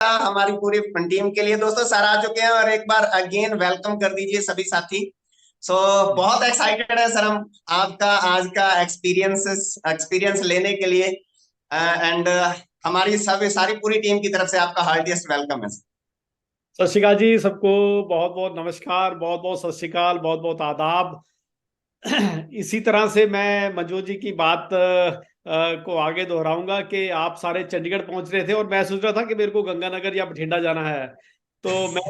हमारी पूरी टीम के लिए दोस्तों सर आ चुके हैं और एक बार अगेन वेलकम कर दीजिए सभी साथी। सो बहुत एक्साइटेड है सर हम आपका आज का एक्सपीरियंस लेने के लिए एंड हमारी सब सारी पूरी टीम की तरफ से आपका हार्टिएस्ट वेलकम है सर। सत श्रीकाल जी सबको। बहुत बहुत नमस्कार, बहुत बहुत सत श्रीकाल, बहुत बहुत आदाब। इसी तरह से मैं मंजू जी की बात को आगे दोहराऊंगा कि आप सारे चंडीगढ़ पहुंच रहे थे और मैं सोच रहा था कि मेरे को गंगानगर या बठिंडा जाना है। तो मैं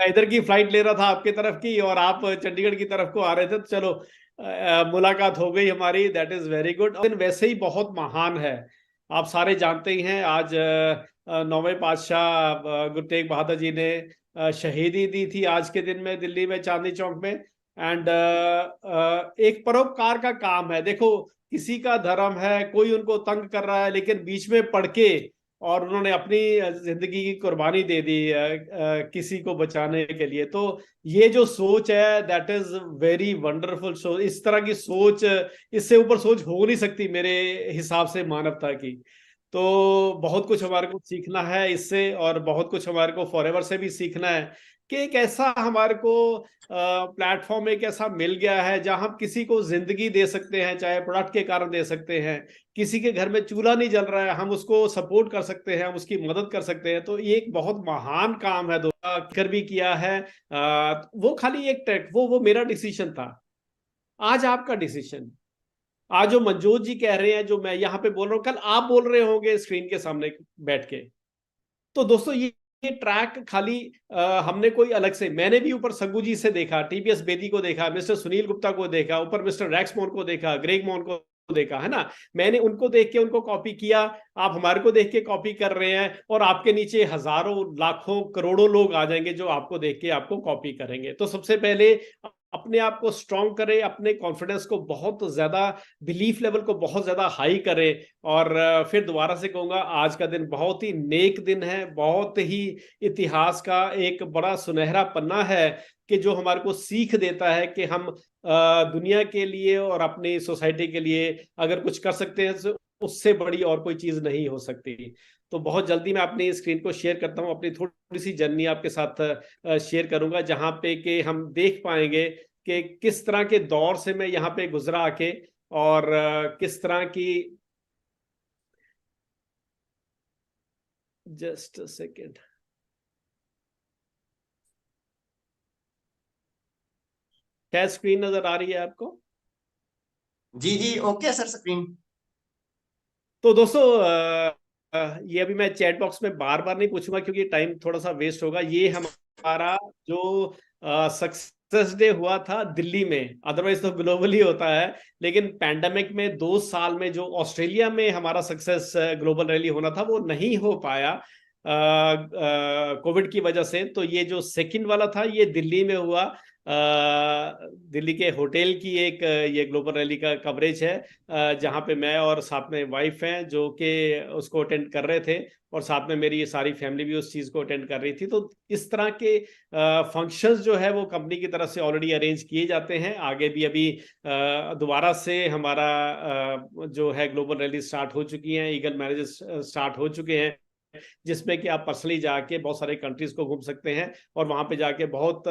इधर की फ्लाइट ले रहा था आपके तरफ की, और आप चंडीगढ़ की तरफ को आ रहे थे। तो चलो मुलाकात हो गई हमारी, दैट इज वेरी गुड। दिन वैसे ही बहुत महान है, आप सारे जानते ही हैं। आज नौवें पातशाह गुरु तेग बहादुर जी ने शहीदी दी थी आज के दिन में, दिल्ली में चांदनी चौक में। एंड एक परोपकार का काम है। देखो, किसी का धर्म है, कोई उनको तंग कर रहा है, लेकिन बीच में पड़ के और उन्होंने अपनी जिंदगी की कुर्बानी दे दी किसी को बचाने के लिए। तो ये जो सोच है, दैट इज वेरी वंडरफुल सोच। इस तरह की सोच, इससे ऊपर सोच हो नहीं सकती मेरे हिसाब से मानवता की। तो बहुत कुछ हमारे को सीखना है इससे, और बहुत कुछ हमारे को फॉरएवर से भी सीखना है कि एक ऐसा हमारे को प्लेटफॉर्म एक ऐसा मिल गया है जहां हम किसी को जिंदगी दे सकते हैं, चाहे प्रोडक्ट के कारण दे सकते हैं। किसी के घर में चूल्हा नहीं जल रहा है, हम उसको सपोर्ट कर सकते हैं, हम उसकी मदद कर सकते हैं। तो ये एक बहुत महान काम है, कर भी किया है। वो खाली एक ट्रैक, वो मेरा डिसीजन था, आज आपका डिसीजन। आज जो मंजोत जी कह रहे हैं, जो मैं यहाँ पे बोल रहा हूँ, कल आप बोल रहे होंगे स्क्रीन के सामने बैठ के। तो दोस्तों ये ट्रैक खाली हमने कोई अलग से, मैंने भी ऊपर सग्गू जी से देखा, टीपीएस बेदी को देखा, मिस्टर सुनील गुप्ता को देखा, ऊपर मिस्टर रैक्स मोहन को देखा, ग्रेग मोहन को देखा, है ना। मैंने उनको देख के उनको कॉपी किया, आप हमारे को देख के कॉपी कर रहे हैं, और आपके नीचे हजारों लाखों करोड़ों लोग आ जाएंगे जो आपको देख के आपको कॉपी करेंगे। तो सबसे पहले अपने आप को स्ट्रांग करें, अपने कॉन्फिडेंस को बहुत ज्यादा, बिलीफ लेवल को बहुत ज्यादा हाई करें। और फिर दोबारा से कहूंगा, आज का दिन बहुत ही नेक दिन है, बहुत ही इतिहास का एक बड़ा सुनहरा पन्ना है कि जो हमारे को सीख देता है कि हम दुनिया के लिए और अपनी सोसाइटी के लिए अगर कुछ कर सकते हैं तो उससे बड़ी और कोई चीज नहीं हो सकती। तो बहुत जल्दी मैं अपनी स्क्रीन को शेयर करता हूं, अपनी थोड़ी सी जर्नी आपके साथ शेयर करूंगा, जहां पे कि हम देख पाएंगे कि किस तरह के दौर से मैं यहाँ पे गुजरा आके, और किस तरह की। जस्ट सेकेंड, क्या स्क्रीन नजर आ रही है आपको? जी जी ओके सर स्क्रीन। तो दोस्तों ये अभी मैं चैट बॉक्स में बार बार नहीं पूछूंगा क्योंकि टाइम थोड़ा सा वेस्ट होगा। ये हमारा जो सक्सेस डे हुआ था दिल्ली में, अदरवाइज तो ग्लोबली होता है, लेकिन पैंडेमिक में 2 साल में जो ऑस्ट्रेलिया में हमारा सक्सेस ग्लोबल रैली होना था वो नहीं हो पाया कोविड की वजह से। तो ये जो सेकंड वाला था ये दिल्ली में हुआ। दिल्ली के होटल की एक ये ग्लोबल रैली का कवरेज है, जहाँ पे मैं और साथ में वाइफ हैं जो कि उसको अटेंड कर रहे थे, और साथ में मेरी ये सारी फैमिली भी उस चीज़ को अटेंड कर रही थी। तो इस तरह के फंक्शंस जो है वो कंपनी की तरफ से ऑलरेडी अरेंज किए जाते हैं। आगे भी अभी दोबारा से हमारा जो है ग्लोबल रैली स्टार्ट हो चुकी है, ईगल मैरिजेस स्टार्ट हो चुके हैं, जिसमें कि आप पर्सनली जाके बहुत सारे कंट्रीज को घूम सकते हैं, और वहां पे जाके बहुत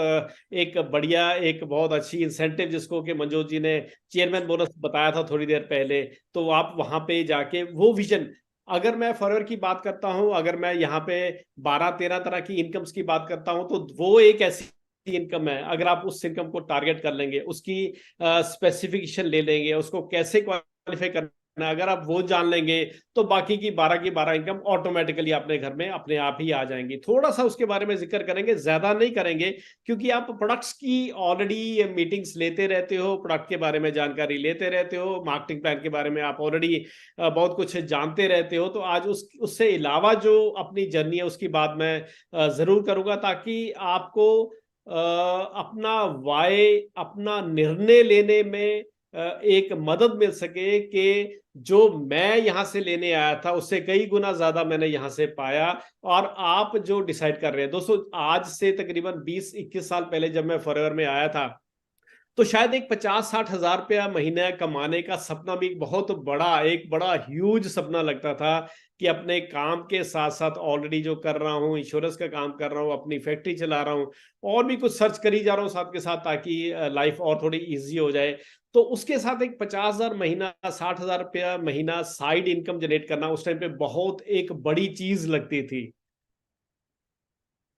एक बढ़िया, एक बहुत अच्छी इंसेंटिव, जिसको कि मनजोत जी ने चेयरमैन बोनस बताया था थोड़ी देर पहले। तो आप वहां पे जाके वो विजन, अगर मैं फॉरएवर की बात करता हूं, अगर मैं यहाँ पे 12-13 तरह की इनकम्स की बात करता हूं, तो वो एक ऐसी इनकम है, अगर आप उस इनकम को टारगेट कर लेंगे, उसकी स्पेसिफिकेशन ले लेंगे, उसको कैसे क्वालिफाई करना है, अगर आप वो जान लेंगे, तो बाकी की 12 इनकम ऑटोमेटिकली अपने घर में अपने आप ही आ जाएंगी। थोड़ा सा उसके बारे में जिक्र करेंगे, ज्यादा नहीं करेंगे, क्योंकि आप प्रोडक्ट्स की ऑलरेडी मीटिंग्स लेते रहते हो, प्रोडक्ट के बारे में जानकारी लेते रहते हो, मार्केटिंग प्लान के बारे में आप ऑलरेडी बहुत कुछ जानते रहते हो। तो आज उससे अलावा जो अपनी जर्नी है उसकी बात मैं जरूर करूंगा, ताकि आपको अपना वाय, अपना निर्णय लेने में एक मदद मिल सके कि जो मैं यहां से लेने आया था उससे कई गुना ज्यादा मैंने यहां से पाया। और आप जो डिसाइड कर रहे हैं दोस्तों, आज से तकरीबन 20-21 साल पहले जब मैं फॉरएवर में आया था, तो शायद एक 50-60 हजार रुपया महीने कमाने का सपना भी एक बहुत बड़ा, एक बड़ा ह्यूज सपना लगता था कि अपने काम के साथ साथ ऑलरेडी जो कर रहा हूँ, इंश्योरेंस का काम कर रहा हूँ, अपनी फैक्ट्री चला रहा हूँ, और भी कुछ सर्च करी जा रहा हूँ साथ के साथ, ताकि लाइफ और थोड़ी इजी हो जाए। तो उसके साथ एक 50,000 महीना, 60,000 रुपया महीना साइड इनकम जनरेट करना उस टाइम पे बहुत एक बड़ी चीज लगती थी।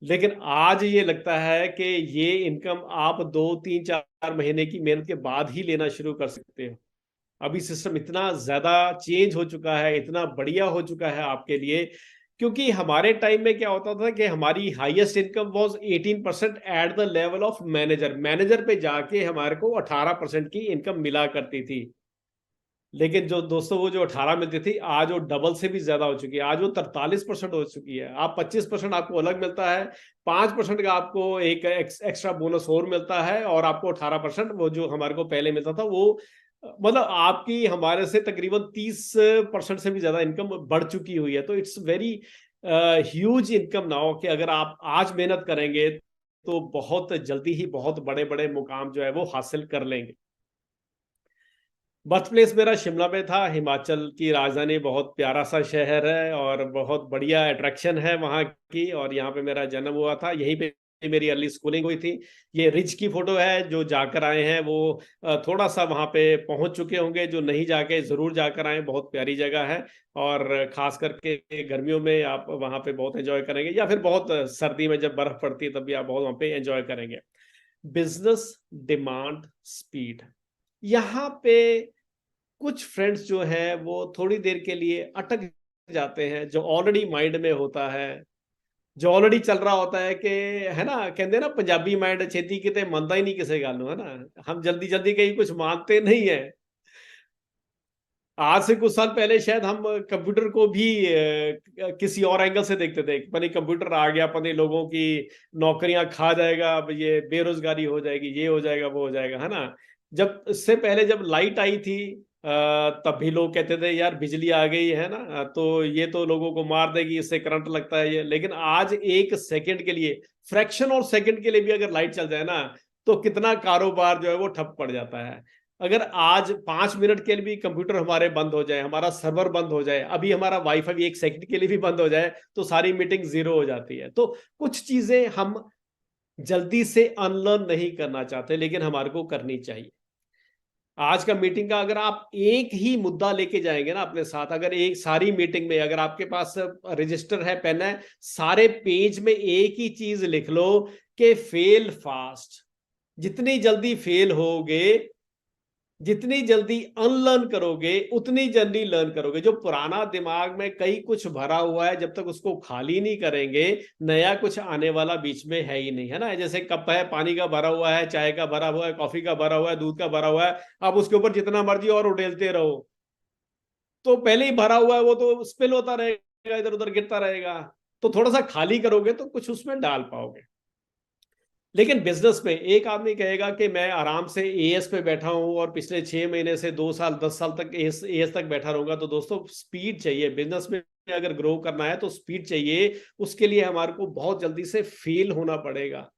लेकिन आज ये लगता है कि ये इनकम आप 2 3 4 महीने की मेहनत के बाद ही लेना शुरू कर सकते हो। अभी सिस्टम इतना ज्यादा चेंज हो चुका है, इतना बढ़िया हो चुका है आपके लिए। क्योंकि हमारे टाइम में क्या होता था कि हमारी highest income was 18% at the level of manager. Manager पे जाके हमारे को 18% की इनकम मिला करती थी। लेकिन जो दोस्तों वो जो 18 मिलती थी, आज वो डबल से भी ज्यादा हो चुकी है। आज वो 43% हो चुकी है। आप 25% आपको अलग मिलता है, 5% का आपको एक एक्स्ट्रा बोनस और मिलता है, और आपको 18% वो जो हमारे को पहले मिलता था वो, मतलब आपकी हमारे से तकरीबन 30% से भी ज्यादा इनकम बढ़ चुकी हुई है। तो it's very huge income now, कि अगर आप आज मेहनत करेंगे तो बहुत जल्दी ही बहुत बड़े बड़े मुकाम जो है वो हासिल कर लेंगे। बर्थ प्लेस मेरा शिमला में था, हिमाचल की राजधानी। बहुत प्यारा सा शहर है और बहुत बढ़िया अट्रैक्शन है वहाँ की, और यहाँ पे मेरा जन्म हुआ था, यहीं पे मेरी अर्ली स्कूलिंग हुई थी। ये रिज की फोटो है, जो जाकर आए हैं वो थोड़ा सा वहाँ पे पहुंच चुके होंगे, जो नहीं जाके जरूर जाकर आए। बहुत प्यारी जगह है, और खास करके गर्मियों में आप वहाँ पे बहुत एंजॉय करेंगे, या फिर बहुत सर्दी में जब बर्फ पड़ती है तब भी आप बहुत वहाँ पे एंजॉय करेंगे। बिजनेस डिमांड स्पीड, यहाँ पे कुछ फ्रेंड्स जो है वो थोड़ी देर के लिए अटक जाते हैं। जो ऑलरेडी माइंड में होता है, जो ऑलरेडी चल रहा होता है कि, है ना, कहते हैं ना पंजाबी माइंड छेती किते मनता ही नहीं किसी गल नूं, है ना। हम जल्दी जल्दी कहीं कुछ मानते नहीं है। आज से कुछ साल पहले शायद हम कंप्यूटर को भी किसी और एंगल से देखते थे। पता कंप्यूटर आ गया, पता लोगों की नौकरियां खा जाएगा, अब ये बेरोजगारी हो जाएगी, ये हो जाएगा, वो हो जाएगा, है ना। जब इससे पहले जब लाइट आई थी तब भी लोग कहते थे यार बिजली आ गई है ना, तो ये तो लोगों को मार देगी, इससे करंट लगता है ये। लेकिन आज एक सेकंड के लिए, फ्रैक्शन और सेकंड के लिए भी अगर लाइट चल जाए ना, तो कितना कारोबार जो है वो ठप पड़ जाता है। अगर आज 5 मिनट के लिए भी कंप्यूटर हमारे बंद हो जाए, हमारा सर्वर बंद हो जाए, अभी हमारा वाईफाई एक सेकंड के लिए भी बंद हो जाए, तो सारी मीटिंग जीरो हो जाती है। तो कुछ चीजें हम जल्दी से अनलर्न नहीं करना चाहते, लेकिन हमारे को करनी चाहिए। आज का मीटिंग का अगर आप एक ही मुद्दा लेके जाएंगे ना अपने साथ, अगर एक सारी मीटिंग में अगर आपके पास रजिस्टर है, पेन है, सारे पेज में एक ही चीज लिख लो कि फेल फास्ट। जितनी जल्दी फेल होगे, जितनी जल्दी अनलर्न करोगे, उतनी जल्दी लर्न करोगे। जो पुराना दिमाग में कई कुछ भरा हुआ है, जब तक उसको खाली नहीं करेंगे, नया कुछ आने वाला बीच में है ही नहीं, है ना। जैसे कप है, पानी का भरा हुआ है, चाय का भरा हुआ है, कॉफी का भरा हुआ है, दूध का भरा हुआ है, आप उसके ऊपर जितना मर्जी और उड़ेलते रहो, तो पहले ही भरा हुआ है वो तो स्पिल होता रहेगा, इधर उधर गिरता रहेगा। तो थोड़ा सा खाली करोगे तो कुछ उसमें डाल पाओगे। लेकिन बिजनेस में एक आदमी कहेगा कि मैं आराम से एएस पे बैठा हूं और पिछले 6 महीने से 2 साल 10 साल तक एएस तक बैठा रहूंगा। तो दोस्तों स्पीड चाहिए बिजनेस में। अगर ग्रो करना है तो स्पीड चाहिए। उसके लिए हमारे को बहुत जल्दी से फेल होना पड़ेगा।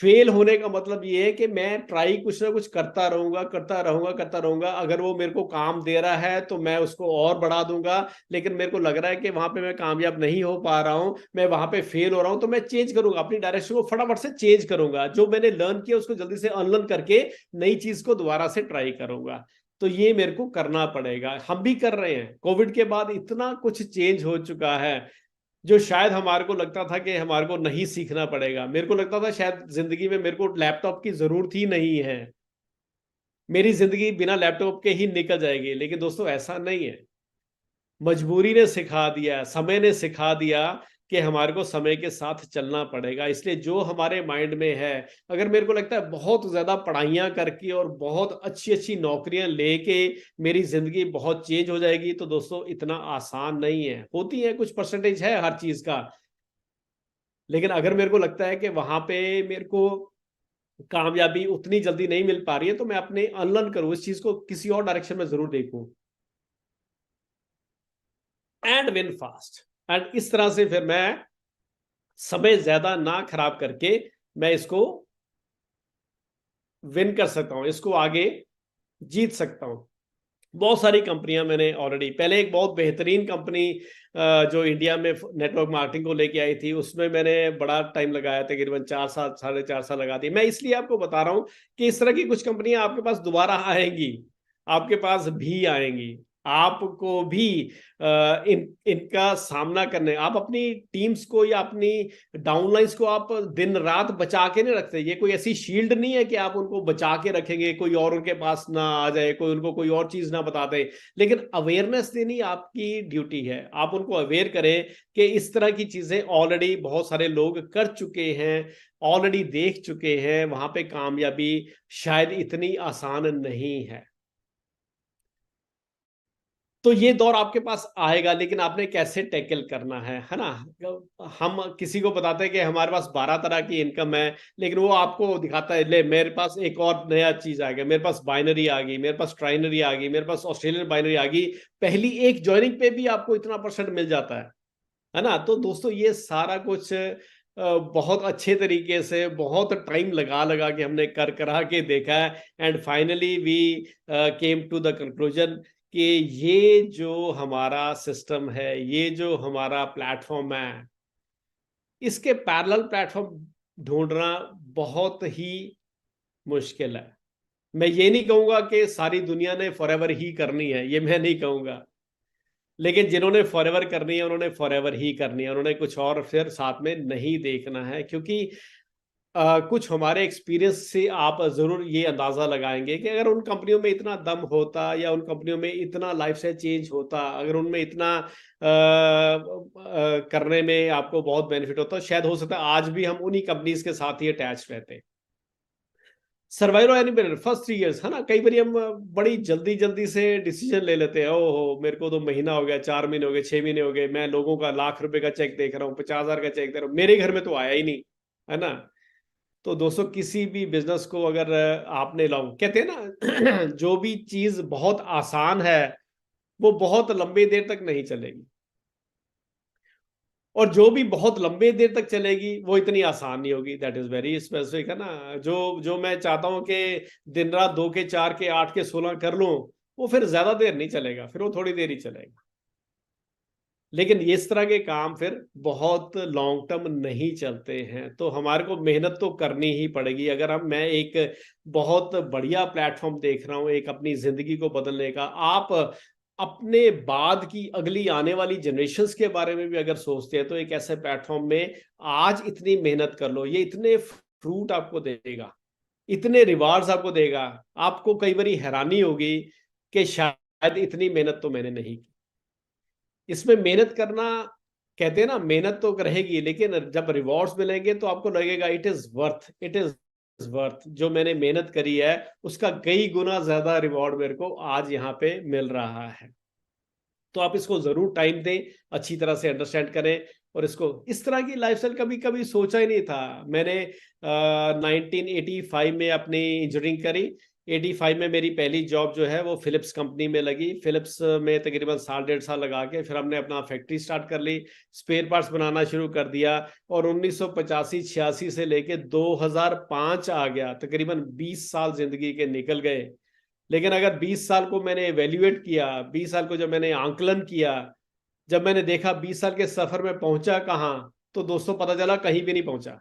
फेल होने का मतलब ये है कि मैं ट्राई कुछ ना कुछ करता रहूंगा, करता रहूंगा, करता रहूंगा। अगर वो मेरे को काम दे रहा है तो मैं उसको और बढ़ा दूंगा। लेकिन मेरे को लग रहा है कि वहां पे मैं कामयाब नहीं हो पा रहा हूं, मैं वहां पे फेल हो रहा हूं, तो मैं चेंज करूंगा, अपनी डायरेक्शन को फटाफट से चेंज करूंगा। जो मैंने लर्न किया उसको जल्दी से अनलर्न करके नई चीज को दोबारा से ट्राई करूंगा। तो ये मेरे को करना पड़ेगा। हम भी कर रहे हैं। कोविड के बाद इतना कुछ चेंज हो चुका है, जो शायद हमारे को लगता था कि हमारे को नहीं सीखना पड़ेगा। मेरे को लगता था शायद जिंदगी में मेरे को लैपटॉप की जरूरत ही नहीं है, मेरी जिंदगी बिना लैपटॉप के ही निकल जाएगी। लेकिन दोस्तों ऐसा नहीं है। मजबूरी ने सिखा दिया, समय ने सिखा दिया कि हमारे को समय के साथ चलना पड़ेगा। इसलिए जो हमारे माइंड में है, अगर मेरे को लगता है बहुत ज्यादा पढ़ाइयां करके और बहुत अच्छी अच्छी नौकरियां लेके मेरी जिंदगी बहुत चेंज हो जाएगी, तो दोस्तों इतना आसान नहीं है। होती है, कुछ परसेंटेज है हर चीज का। लेकिन अगर मेरे को लगता है कि वहां पे मेरे को कामयाबी उतनी जल्दी नहीं मिल पा रही है, तो मैं अपने अनलर्न करूं, इस चीज को किसी और डायरेक्शन में जरूर देखूं, एंड विन फास्ट। एंड इस तरह से फिर मैं समय ज्यादा ना खराब करके मैं इसको विन कर सकता हूं, इसको आगे जीत सकता हूं। बहुत सारी कंपनियां मैंने ऑलरेडी, पहले एक बहुत बेहतरीन कंपनी जो इंडिया में नेटवर्क मार्केटिंग को लेके आई थी, उसमें मैंने बड़ा टाइम लगाया, तकरीबन 4 साल 4.5 साल लगा दिए। मैं इसलिए आपको बता रहा हूं कि इस तरह की कुछ कंपनियां आपके पास दोबारा आएंगी, आपके पास भी आएंगी। आपको भी इनका सामना करने, आप अपनी टीम्स को या अपनी डाउनलाइंस को आप दिन रात बचा के नहीं रखते। ये कोई ऐसी शील्ड नहीं है कि आप उनको बचा के रखेंगे, कोई और उनके पास ना आ जाए, कोई उनको कोई और चीज ना बता दे। लेकिन अवेयरनेस देनी आपकी ड्यूटी है। आप उनको अवेयर करें कि इस तरह की चीजें ऑलरेडी बहुत सारे लोग कर चुके हैं, ऑलरेडी देख चुके हैं, वहां पे कामयाबी शायद इतनी आसान नहीं है। तो ये दौर आपके पास आएगा, लेकिन आपने कैसे टैकल करना है ना। हम किसी को बताते हैं कि हमारे पास 12 तरह की इनकम है, लेकिन वो आपको दिखाता है, ले मेरे पास एक और नया चीज आ गया, मेरे पास बाइनरी आ गई, मेरे पास ट्राइनरी आ गई, मेरे पास ऑस्ट्रेलियन बाइनरी आ गई, पहली एक ज्वाइनिंग पे भी आपको इतना परसेंट मिल जाता है ना। तो दोस्तों ये सारा कुछ बहुत अच्छे तरीके से, बहुत टाइम लगा लगा के हमने कर करा के देखा है, and finally we came to the conclusion कि ये जो हमारा सिस्टम है, ये जो हमारा प्लेटफॉर्म है, इसके पैरेलल प्लेटफॉर्म ढूंढना बहुत ही मुश्किल है। मैं ये नहीं कहूंगा कि सारी दुनिया ने फॉरएवर ही करनी है, ये मैं नहीं कहूंगा, लेकिन जिन्होंने फॉरएवर करनी है उन्होंने फॉरएवर ही करनी है, उन्होंने कुछ और फिर साथ में नहीं देखना है। क्योंकि कुछ हमारे एक्सपीरियंस से आप जरूर ये अंदाजा लगाएंगे कि अगर उन कंपनियों में इतना दम होता, या उन कंपनियों में इतना लाइफस्टाइल चेंज होता, अगर उनमें इतना करने में आपको बहुत बेनिफिट होता, शायद हो सकता है आज भी हम उन्हीं कंपनीज के साथ ही अटैच रहते। सर्वाइवल एनी फर्स्ट 3 इयर्स है ना, कई बार हम बड़ी जल्दी जल्दी से डिसीजन ले लेते हैं। ओहो, मेरे को तो महीना हो गया, 4 महीने हो गए, 6 महीने हो गए, मैं लोगों का लाख रुपए का चेक देख रहा हूँ, 50,000 का चेक देख रहा हूँ, मेरे घर में तो आया ही नहीं, है ना। तो दोस्तों किसी भी बिजनेस को अगर आपने लॉन्ग, कहते हैं ना जो भी चीज बहुत आसान है वो बहुत लंबी देर तक नहीं चलेगी, और जो भी बहुत लंबे देर तक चलेगी वो इतनी आसान नहीं होगी। दैट इज वेरी स्पेसिफिक, है ना। जो जो मैं चाहता हूं कि दिन रात 2 के 4 के 8 के 16 कर लूं, वो फिर ज्यादा देर नहीं चलेगा, फिर वो थोड़ी देर ही चलेगा। लेकिन इस तरह के काम फिर बहुत लॉन्ग टर्म नहीं चलते हैं। तो हमारे को मेहनत तो करनी ही पड़ेगी। अगर हम, मैं एक बहुत बढ़िया प्लेटफॉर्म देख रहा हूं एक अपनी जिंदगी को बदलने का, आप अपने बाद की अगली आने वाली जनरेशन्स के बारे में भी अगर सोचते हैं, तो एक ऐसे प्लेटफॉर्म में आज इतनी मेहनत कर लो, ये इतने फ्रूट आपको देगा, इतने रिवार्ड्स आपको देगा। आपको कई बार हैरानी होगी कि शायद इतनी मेहनत तो मैंने नहीं की। इसमें मेहनत करना, कहते हैं ना, मेहनत तो रहेगी, लेकिन जब रिवॉर्ड्स मिलेंगे तो आपको लगेगा it is worth, it is worth. जो मैंने मेहनत करी है उसका कई गुना ज्यादा रिवॉर्ड मेरे को आज यहाँ पे मिल रहा है। तो आप इसको जरूर टाइम दें, अच्छी तरह से अंडरस्टैंड करें, और इसको, इस तरह की लाइफस्टाइल कभी कभी सोचा ही नहीं था मैंने। 1985 में अपनी इंजीनियरिंग करी। 85 में मेरी पहली जॉब जो है वो फिलिप्स कंपनी में लगी। फिलिप्स में तकरीबन 1.5 साल लगा के फिर हमने अपना फैक्ट्री स्टार्ट कर ली, स्पेयर पार्ट्स बनाना शुरू कर दिया, और 1985-86 से लेके 2005 आ गया, तकरीबन 20 साल जिंदगी के निकल गए। लेकिन अगर 20 साल को मैंने एवेल्युएट किया, 20 साल को जब मैंने आंकलन किया, जब मैंने देखा 20 साल के सफर में पहुंचा कहाँ, तो दोस्तों पता चला कहीं भी नहीं पहुंचा।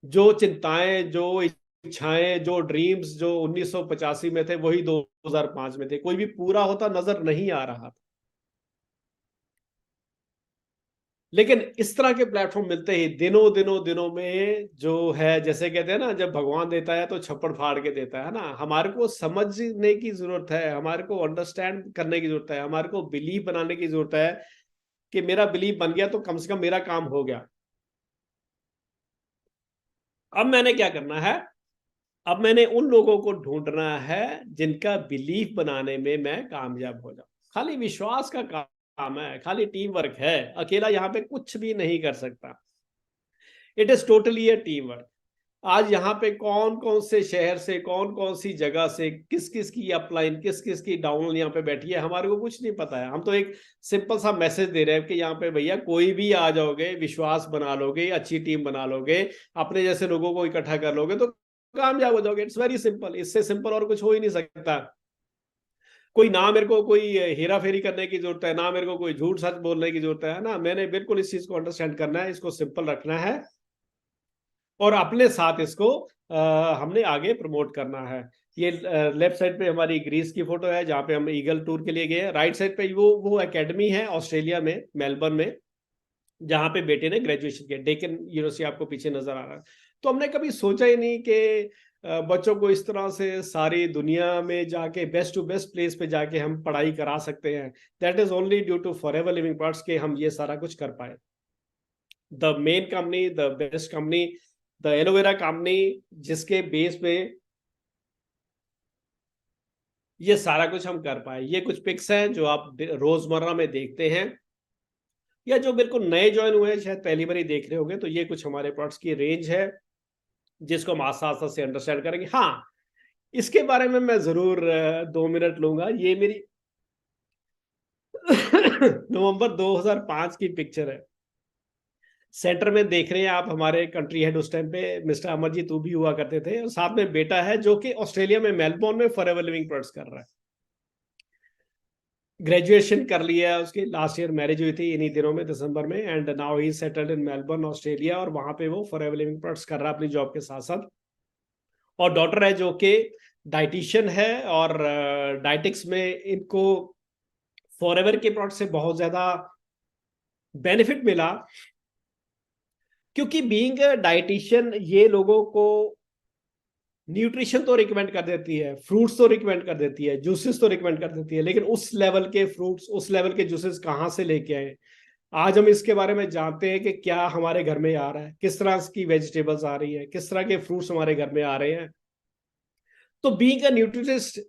जो चिंताएं, जो इच्छाएं, जो ड्रीम्स जो 1985 में थे वही 2005 में थे, कोई भी पूरा होता नजर नहीं आ रहा था। लेकिन इस तरह के प्लेटफॉर्म मिलते ही दिनों दिनों दिनों में, जो है जैसे कहते हैं ना, जब भगवान देता है तो छप्पड़ फाड़ के देता है ना। हमारे को समझने की जरूरत है, हमारे को अंडरस्टैंड करने की जरूरत है, हमारे को बिलीव बनाने की जरूरत है कि मेरा बिलीव बन गया तो कम से कम मेरा काम हो गया। अब मैंने क्या करना है, अब मैंने उन लोगों को ढूंढना है जिनका बिलीफ बनाने में मैं कामयाब हो जाऊं। खाली विश्वास का काम है, खाली टीम वर्क है, अकेला यहाँ पे कुछ भी नहीं कर सकता। It is totally a team work. आज यहाँ पे कौन कौन से शहर से, कौन कौन सी जगह से, किस किस की अपलाइन, किस किस की डाउन यहाँ पे बैठी है, हमारे को कुछ नहीं पता है। हम तो एक सिंपल सा मैसेज दे रहे हैं कि यहाँ पे भैया कोई भी आ जाओगे, विश्वास बना लोगे, अच्छी टीम बना लोगे, अपने जैसे लोगों को इकट्ठा कर लोगे तो कामयाब हो जाओगे। इट्स वेरी सिंपल, इससे सिंपल और कुछ हो ही नहीं सकता। कोई ना मेरे को कोई हेरा फेरी करने की जरूरत है, ना मेरे को कोई झूठ सच बोलने की जरूरत है ना। मैंने बिल्कुल इस चीज को अंडरस्टैंड करना है, इसको सिंपल रखना है और अपने साथ इसको हमने आगे प्रमोट करना है। ये लेफ्ट साइड पे हमारी ग्रीस की फोटो है जहाँ पे हम ईगल टूर के लिए गए हैं। राइट साइड पे वो एकेडमी है ऑस्ट्रेलिया में, मेलबर्न में, जहाँ पे बेटे ने ग्रेजुएशन किया। डेकन यूनिवर्सिटी आपको पीछे नजर आ रहा है। तो हमने कभी सोचा ही नहीं कि बच्चों को इस तरह से सारी दुनिया में जाके बेस्ट टू बेस्ट प्लेस पे जाके हम पढ़ाई करा सकते हैं। That is only due to forever living products के हम ये सारा कुछ कर पाए। The main company, the best company, the aloe vera company, जिसके बेस पे ये सारा कुछ हम कर पाए। ये कुछ पिक्स हैं जो आप रोजमर्रा में देखते हैं या जो बिल्कुल नए ज्वाइन हुए हैं शायद पहली बार ही देख रहे होंगे। तो ये कुछ हमारे प्रोडक्ट्स की रेंज है जिसको हम आस्ता आस्ता से अंडरस्टैंड करेंगे। हाँ, इसके बारे में मैं जरूर 2 मिनट लूंगा। ये मेरी नवंबर 2005 की पिक्चर है। सेंटर में देख रहे हैं आप हमारे कंट्री हेड उस टाइम पे मिस्टर अमरजीत तू भी हुआ करते थे, और साथ में बेटा है जो कि ऑस्ट्रेलिया में मेलबोर्न में फॉरएवर लिविंग प्रोडक्ट्स कर रहा है। ग्रेजुएशन कर लिया है उसकी, लास्ट ईयर मैरिज हुई थी इन्हीं दिनों में दिसंबर में, and now he settled in Melbourne Australia, और वहां पे वो फॉरएवर लिविंग प्रोडक्ट्स कर रहा है अपनी जॉब के साथ साथ। और डॉटर है जो कि डाइटिशियन है, और डाइटिक्स में इनको फॉरएवर के प्रोडक्ट से बहुत ज्यादा बेनिफिट मिला, क्योंकि बीइंग डाइटिशियन ये लोगों को न्यूट्रिशन तो रिकमेंड कर देती है, फ्रूट्स तो रिकमेंड कर देती है, जूसेस तो रिकमेंड कर देती है, लेकिन उस लेवल के फ्रूट्स, उस लेवल के जूसेस कहाँ से लेके आए। आज हम इसके बारे में जानते हैं कि क्या हमारे घर में आ रहा है, किस तरह की वेजिटेबल्स आ रही है, किस तरह के फ्रूट्स हमारे घर में आ रहे हैं। तो बीइंग अ न्यूट्रिशनिस्ट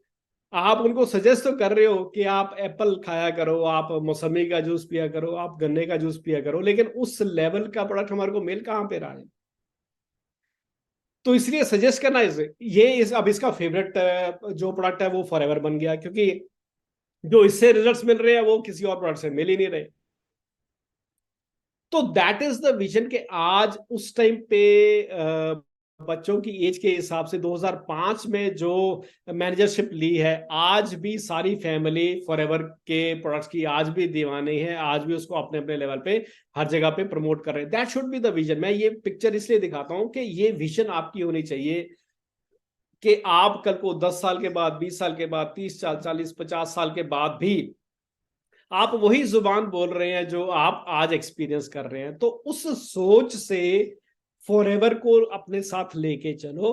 आप उनको सजेस्ट तो कर रहे हो कि आप एप्पल खाया करो, आप मौसमी का जूस पिया करो, आप गन्ने का जूस पिया करो, लेकिन उस लेवल का प्रोडक्ट हमारे को मिल कहाँ पे रहा है। तो इसलिए सजेस्ट करना इसे, ये अब इसका फेवरेट जो प्रोडक्ट है वो फॉरएवर बन गया, क्योंकि जो इससे रिजल्ट्स मिल रहे हैं वो किसी और प्रोडक्ट से मिल ही नहीं रहे। तो दैट इज द विजन के आज उस टाइम पे बच्चों की एज के हिसाब से 2005 में जो मैनेजरशिप ली है, आज भी सारी फैमिली फॉरएवर के प्रोडक्ट्स की आज भी दीवानी है, आज भी उसको अपने अपने लेवल पे हर जगह पे प्रमोट कर रहे हैं। That should be the vision. मैं ये पिक्चर इसलिए दिखाता हूं कि ये विजन आपकी होनी चाहिए कि आप कल को 10 साल के बाद, 20 साल के बाद, 30 साल, 40, 50 साल के बाद भी आप वही जुबान बोल रहे हैं जो आप आज एक्सपीरियंस कर रहे हैं। तो उस सोच से फॉरएवर को अपने साथ लेके चलो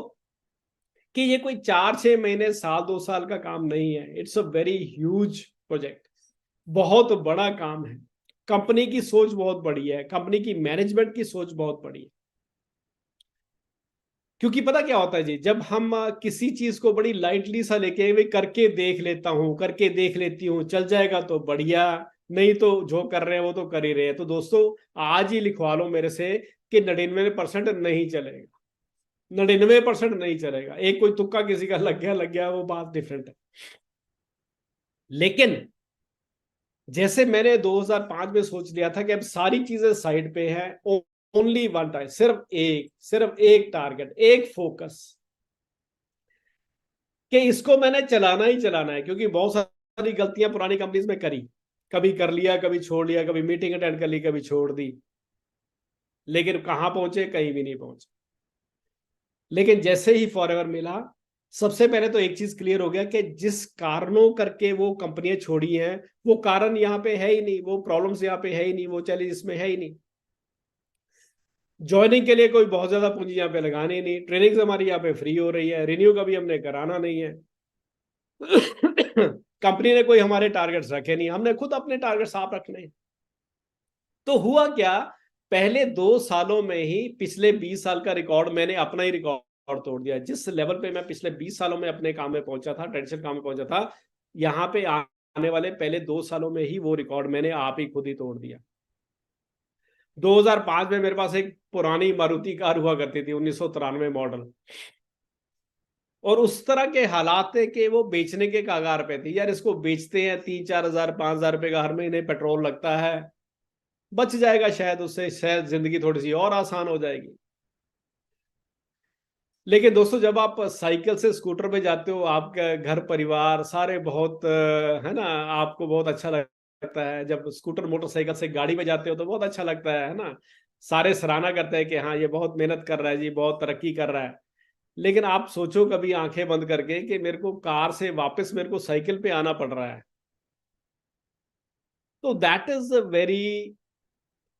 कि ये कोई 4-6 महीने, साल 2 साल का काम नहीं है। It's a very huge project, बहुत बड़ा काम है। कंपनी की सोच बहुत बड़ी है, कंपनी की मैनेजमेंट की सोच बहुत बड़ी है। क्योंकि पता क्या होता है जी, जब हम किसी चीज को बड़ी लाइटली सा लेके वे करके देख लेता हूं, करके देख लेती हूं, चल जाएगा तो बढ़िया, नहीं तो जो कर रहे हैं वो तो कर ही रहे हैं। तो दोस्तों आज ही लिखवा लो मेरे से कि 99% नहीं चलेगा, 99% नहीं चलेगा। एक कोई तुक्का किसी का लग गया वो बात डिफरेंट है। लेकिन जैसे मैंने 2005 में सोच लिया था कि अब सारी चीजें साइड पे हैं, ओनली वन टाइम, सिर्फ एक टारगेट, एक फोकस, कि इसको मैंने चलाना ही चलाना है। क्योंकि बहुत सारी गलतियां पुरानी कंपनीज में करी, कभी कर लिया, कभी छोड़ लिया, कभी मीटिंग अटेंड कर ली, कभी छोड़ दी, लेकिन कहां पहुंचे, कहीं भी नहीं पहुंचे। लेकिन जैसे ही फॉरएवर मिला, सबसे पहले तो एक चीज क्लियर हो गया कि जिस कारणों करके वो कंपनियां छोड़ी हैं वो कारण यहाँ पे है ही नहीं, वो प्रॉब्लम्स यहाँ पे है ही नहीं, वो चैलेंज इसमें है ही नहीं। ज्वाइनिंग के लिए कोई बहुत ज्यादा पूंजी यहाँ पे लगानी नहीं, ट्रेनिंग हमारी यहाँ पे फ्री हो रही है, रिन्यू का भी हमने कराना नहीं है। कंपनी ने कोई हमारे टारगेट्स रखे नहीं, हमने खुद अपने टारगेट्स आप रखने हैं। तो हुआ क्या, पहले 2 सालों में ही पिछले 20 साल का रिकॉर्ड मैंने अपना ही रिकॉर्ड तोड़ दिया। जिस लेवल पे मैं पिछले 20 सालों में अपने काम में पहुंचा था, ट्रेडिशनल काम में पहुंचा था, यहाँ पे आने वाले पहले 2 सालों में ही वो रिकॉर्ड मैंने आप ही खुद ही तोड़ दिया। 2005 में मेरे पास एक पुरानी मारुति कार हुआ करती थी, 1993 मॉडल, और उस तरह के हालात थे कि वो बेचने के कगार पे थी। यार इसको बेचते हैं 3-4 हजार, 5 हजार रुपए का हर महीने पेट्रोल लगता है, बच जाएगा शायद उससे, शायद जिंदगी थोड़ी सी और आसान हो जाएगी। लेकिन दोस्तों जब आप साइकिल से स्कूटर पे जाते हो, आपका घर परिवार सारे बहुत है ना, आपको बहुत अच्छा लगता है। जब स्कूटर मोटरसाइकिल से गाड़ी में जाते हो तो बहुत अच्छा लगता है ना। सारे सराहना करते हैं कि हाँ ये बहुत मेहनत कर रहा है जी, बहुत तरक्की कर रहा है। लेकिन आप सोचो कभी आंखें बंद करके कि मेरे को कार से वापस मेरे को साइकिल पे आना पड़ रहा है। तो दैट इज वेरी,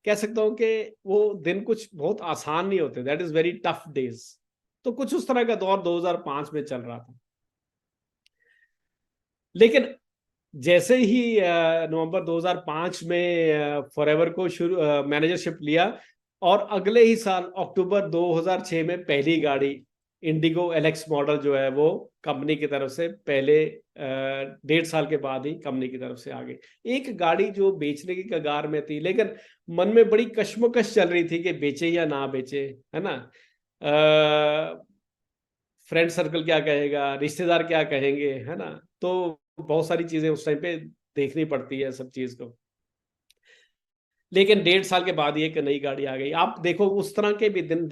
कह सकता हूं कि वो दिन कुछ बहुत आसान नहीं होते, that is very tough days. तो कुछ उस तरह का दौर 2005 में चल रहा था। लेकिन जैसे ही नवंबर 2005 में फॉरएवर को शुरू मैनेजरशिप लिया, और अगले ही साल अक्टूबर 2006 में पहली गाड़ी इंडिगो एलेक्स मॉडल जो है वो कंपनी की तरफ से पहले 1.5 साल के बाद ही कंपनी की तरफ से आ गई। एक गाड़ी जो बेचने की कगार में थी, लेकिन मन में बड़ी कश्मकश चल रही थी कि बेचे या ना बेचे, है ना। फ्रेंड सर्कल क्या कहेगा, रिश्तेदार क्या कहेंगे, है ना। तो बहुत सारी चीजें उस टाइम पे देखनी पड़ती है सब चीज को। लेकिन 1.5 साल के बाद ही एक नई गाड़ी आ गई। आप देखो उस तरह के भी दिन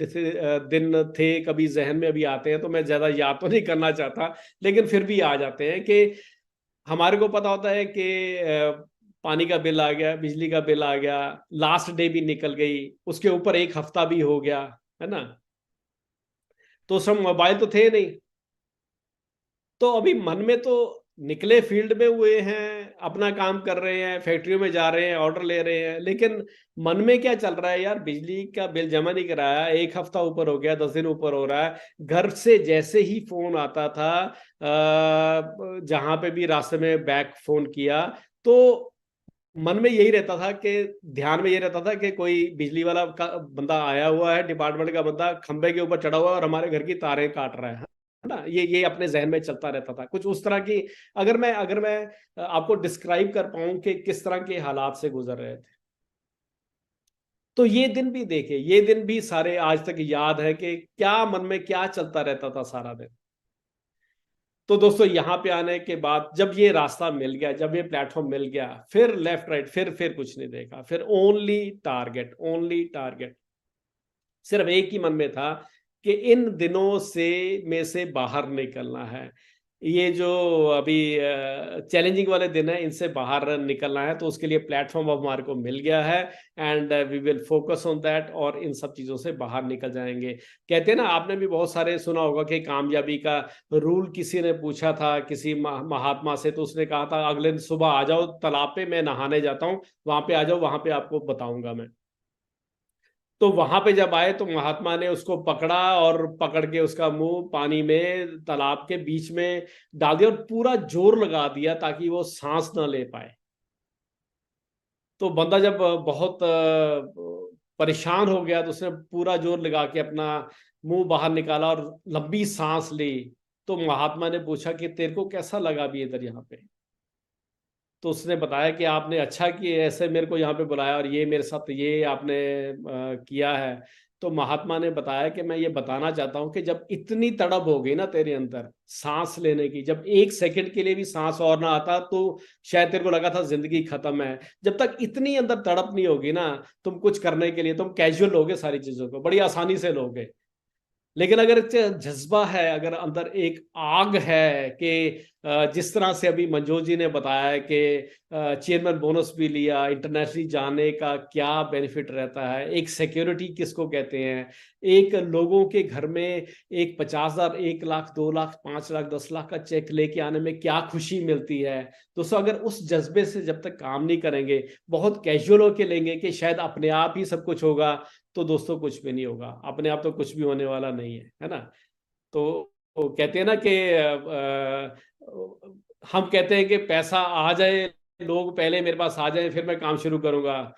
थे कभी जहन में अभी आते हैं, तो मैं ज्यादा याद तो नहीं करना चाहता, लेकिन फिर भी आ जाते हैं कि हमारे को पता होता है कि पानी का बिल आ गया, बिजली का बिल आ गया, लास्ट डे भी निकल गई, उसके ऊपर एक हफ्ता भी हो गया, है ना। तो सब मोबाइल तो थे नहीं। तो अभी मन में तो निकले फील्ड में हुए हैं, अपना काम कर रहे हैं, फैक्ट्रियों में जा रहे हैं, ऑर्डर ले रहे हैं, लेकिन मन में क्या चल रहा है यार, बिजली का बिल जमा नहीं कराया, एक हफ्ता ऊपर हो गया, 10 दिन ऊपर हो रहा है। घर से जैसे ही फोन आता था, जहां पे भी रास्ते में बैक फोन किया, तो मन में यही रहता था कि, ध्यान में ये रहता था कि कोई बिजली वाला का बंदा आया हुआ है, डिपार्टमेंट का बंदा खंबे के ऊपर चढ़ा हुआ है और हमारे घर की तारें काट रहा है ना। ये अपने जहन में चलता रहता था कुछ उस तरह की। अगर मैं आपको डिस्क्राइब कर पाऊं कि किस तरह के हालात से गुजर रहे थे, तो ये दिन भी देखे, ये दिन भी सारे आज तक याद है कि क्या मन में क्या चलता रहता था सारा दिन। तो दोस्तों यहाँ पे आने के बाद जब ये रास्ता मिल गया, जब ये प्लेटफॉर्म मिल गया, फिर लेफ्ट राइट, फिर कुछ नहीं देखा, फिर ओनली टारगेट, ओनली टारगेट। सिर्फ एक ही मन में था कि इन दिनों से में से बाहर निकलना है। ये जो अभी चैलेंजिंग वाले दिन है, इनसे बाहर निकलना है, तो उसके लिए प्लेटफॉर्म अब हमारे को मिल गया है। And we will focus on that, और इन सब चीज़ों से बाहर निकल जाएंगे। कहते हैं ना, आपने भी बहुत सारे सुना होगा कि कामयाबी का रूल किसी ने पूछा था किसी महात्मा से, तो उसने कहा था अगले दिन सुबह आ जाओ तालाब पे, मैं नहाने जाता हूँ, वहां पे आ जाओ, वहां पे आपको बताऊंगा मैं। तो वहां पे जब आए तो महात्मा ने उसको पकड़ा, और पकड़ के उसका मुंह पानी में तालाब के बीच में डाल दिया, और पूरा जोर लगा दिया ताकि वो सांस ना ले पाए। तो बंदा जब बहुत परेशान हो गया, तो उसने पूरा जोर लगा के अपना मुंह बाहर निकाला और लंबी सांस ली। तो महात्मा ने पूछा कि तेरे को कैसा लगा अभी इधर यहाँ पे। तो उसने बताया कि आपने अच्छा किया, ऐसे मेरे को यहाँ पे बुलाया और ये मेरे साथ ये आपने किया है। तो महात्मा ने बताया कि मैं ये बताना चाहता हूँ कि जब इतनी तड़प हो गई ना तेरे अंदर सांस लेने की, जब एक सेकंड के लिए भी सांस और ना आता तो शायद तेरे को लगा था जिंदगी खत्म है। जब तक इतनी अंदर तड़प नहीं होगी ना, तुम कुछ करने के लिए तुम कैजुअल लोगे, सारी चीजों को बड़ी आसानी से लोगे। लेकिन अगर जज्बा है, अगर अंदर एक आग है कि जिस तरह से अभी मंजोत जी ने बताया कि चेयरमैन बोनस भी लिया, इंटरनेशनली जाने का क्या बेनिफिट रहता है, एक सिक्योरिटी किसको कहते हैं, एक लोगों के घर में एक 50,000, 1 लाख, 2 लाख, 5 लाख, 10 लाख का चेक लेके आने में क्या खुशी मिलती है। दोस्तों अगर उस जज्बे से जब तक काम नहीं करेंगे, बहुत कैजुअल होके लेंगे कि शायद अपने आप ही सब कुछ होगा, तो दोस्तों कुछ भी नहीं होगा, अपने आप तो कुछ भी होने वाला नहीं है ना। तो कहते हैं ना कि हम कहते हैं कि पैसा आ जाए, लोग पहले मेरे पास आ जाए फिर मैं काम शुरू करूंगा,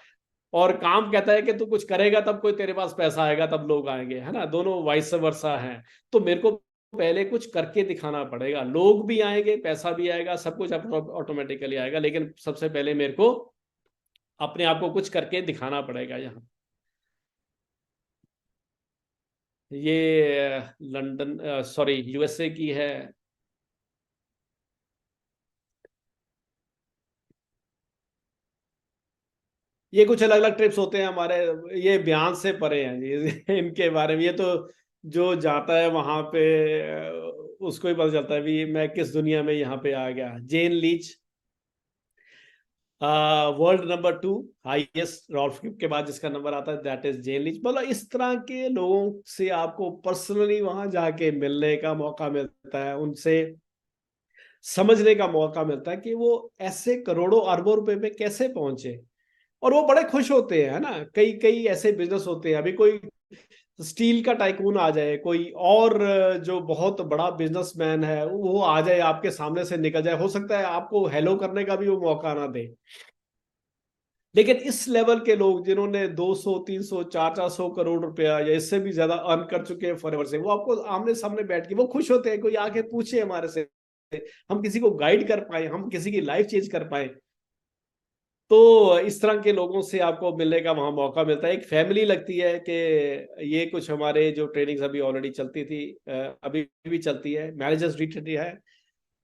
और काम कहता है कि तू कुछ करेगा तब कोई तेरे पास पैसा आएगा, तब लोग आएंगे, है ना। दोनों वाइस वर्सा है। तो मेरे को पहले कुछ करके दिखाना पड़ेगा, लोग भी आएंगे, पैसा भी आएगा, सब कुछ ऑटोमेटिकली आएगा, लेकिन सबसे पहले मेरे को अपने आप को कुछ करके दिखाना पड़ेगा यहाँ। ये लंदन, सॉरी, यूएसए की है। ये कुछ अलग अलग ट्रिप्स होते हैं हमारे, ये बयान से परे हैं जी इनके बारे में। ये तो जो जाता है वहां पे उसको ही पता चलता है भी मैं किस दुनिया में यहाँ पे आ गया। Jen Leech, world number 2 highest, Rolf के बाद जिसका नंबर आता है दैट इज जेन लीच। मतलब इस तरह के लोगों से आपको पर्सनली वहां जाके मिलने का मौका मिलता है, उनसे समझने का मौका मिलता है कि वो ऐसे करोड़ों अरबों रुपए में कैसे पहुंचे। और वो बड़े खुश होते हैं, है ना। कई कई ऐसे बिजनेस होते हैं, अभी कोई स्टील का टाइकून आ जाए, कोई और जो बहुत बड़ा बिजनेसमैन है वो आ जाए आपके सामने से निकल जाए, हो सकता है आपको हेलो करने का भी वो मौका ना दे। लेकिन इस लेवल के लोग जिन्होंने 200 300 400 करोड़ रुपया या इससे भी ज्यादा अर्न कर चुके हैं फॉरएवर से, वो आपको आमने सामने बैठ के वो खुश होते हैं, कोई आके पूछे हमारे से, हम किसी को गाइड कर पाए, हम किसी की लाइफ चेंज कर पाए। तो इस तरह के लोगों से आपको मिलने का वहां मौका मिलता है, एक फैमिली लगती है कि ये कुछ हमारे जो ट्रेनिंग्स अभी ऑलरेडी चलती थी, अभी भी चलती है, मैनेजर्स रिट्रीट है।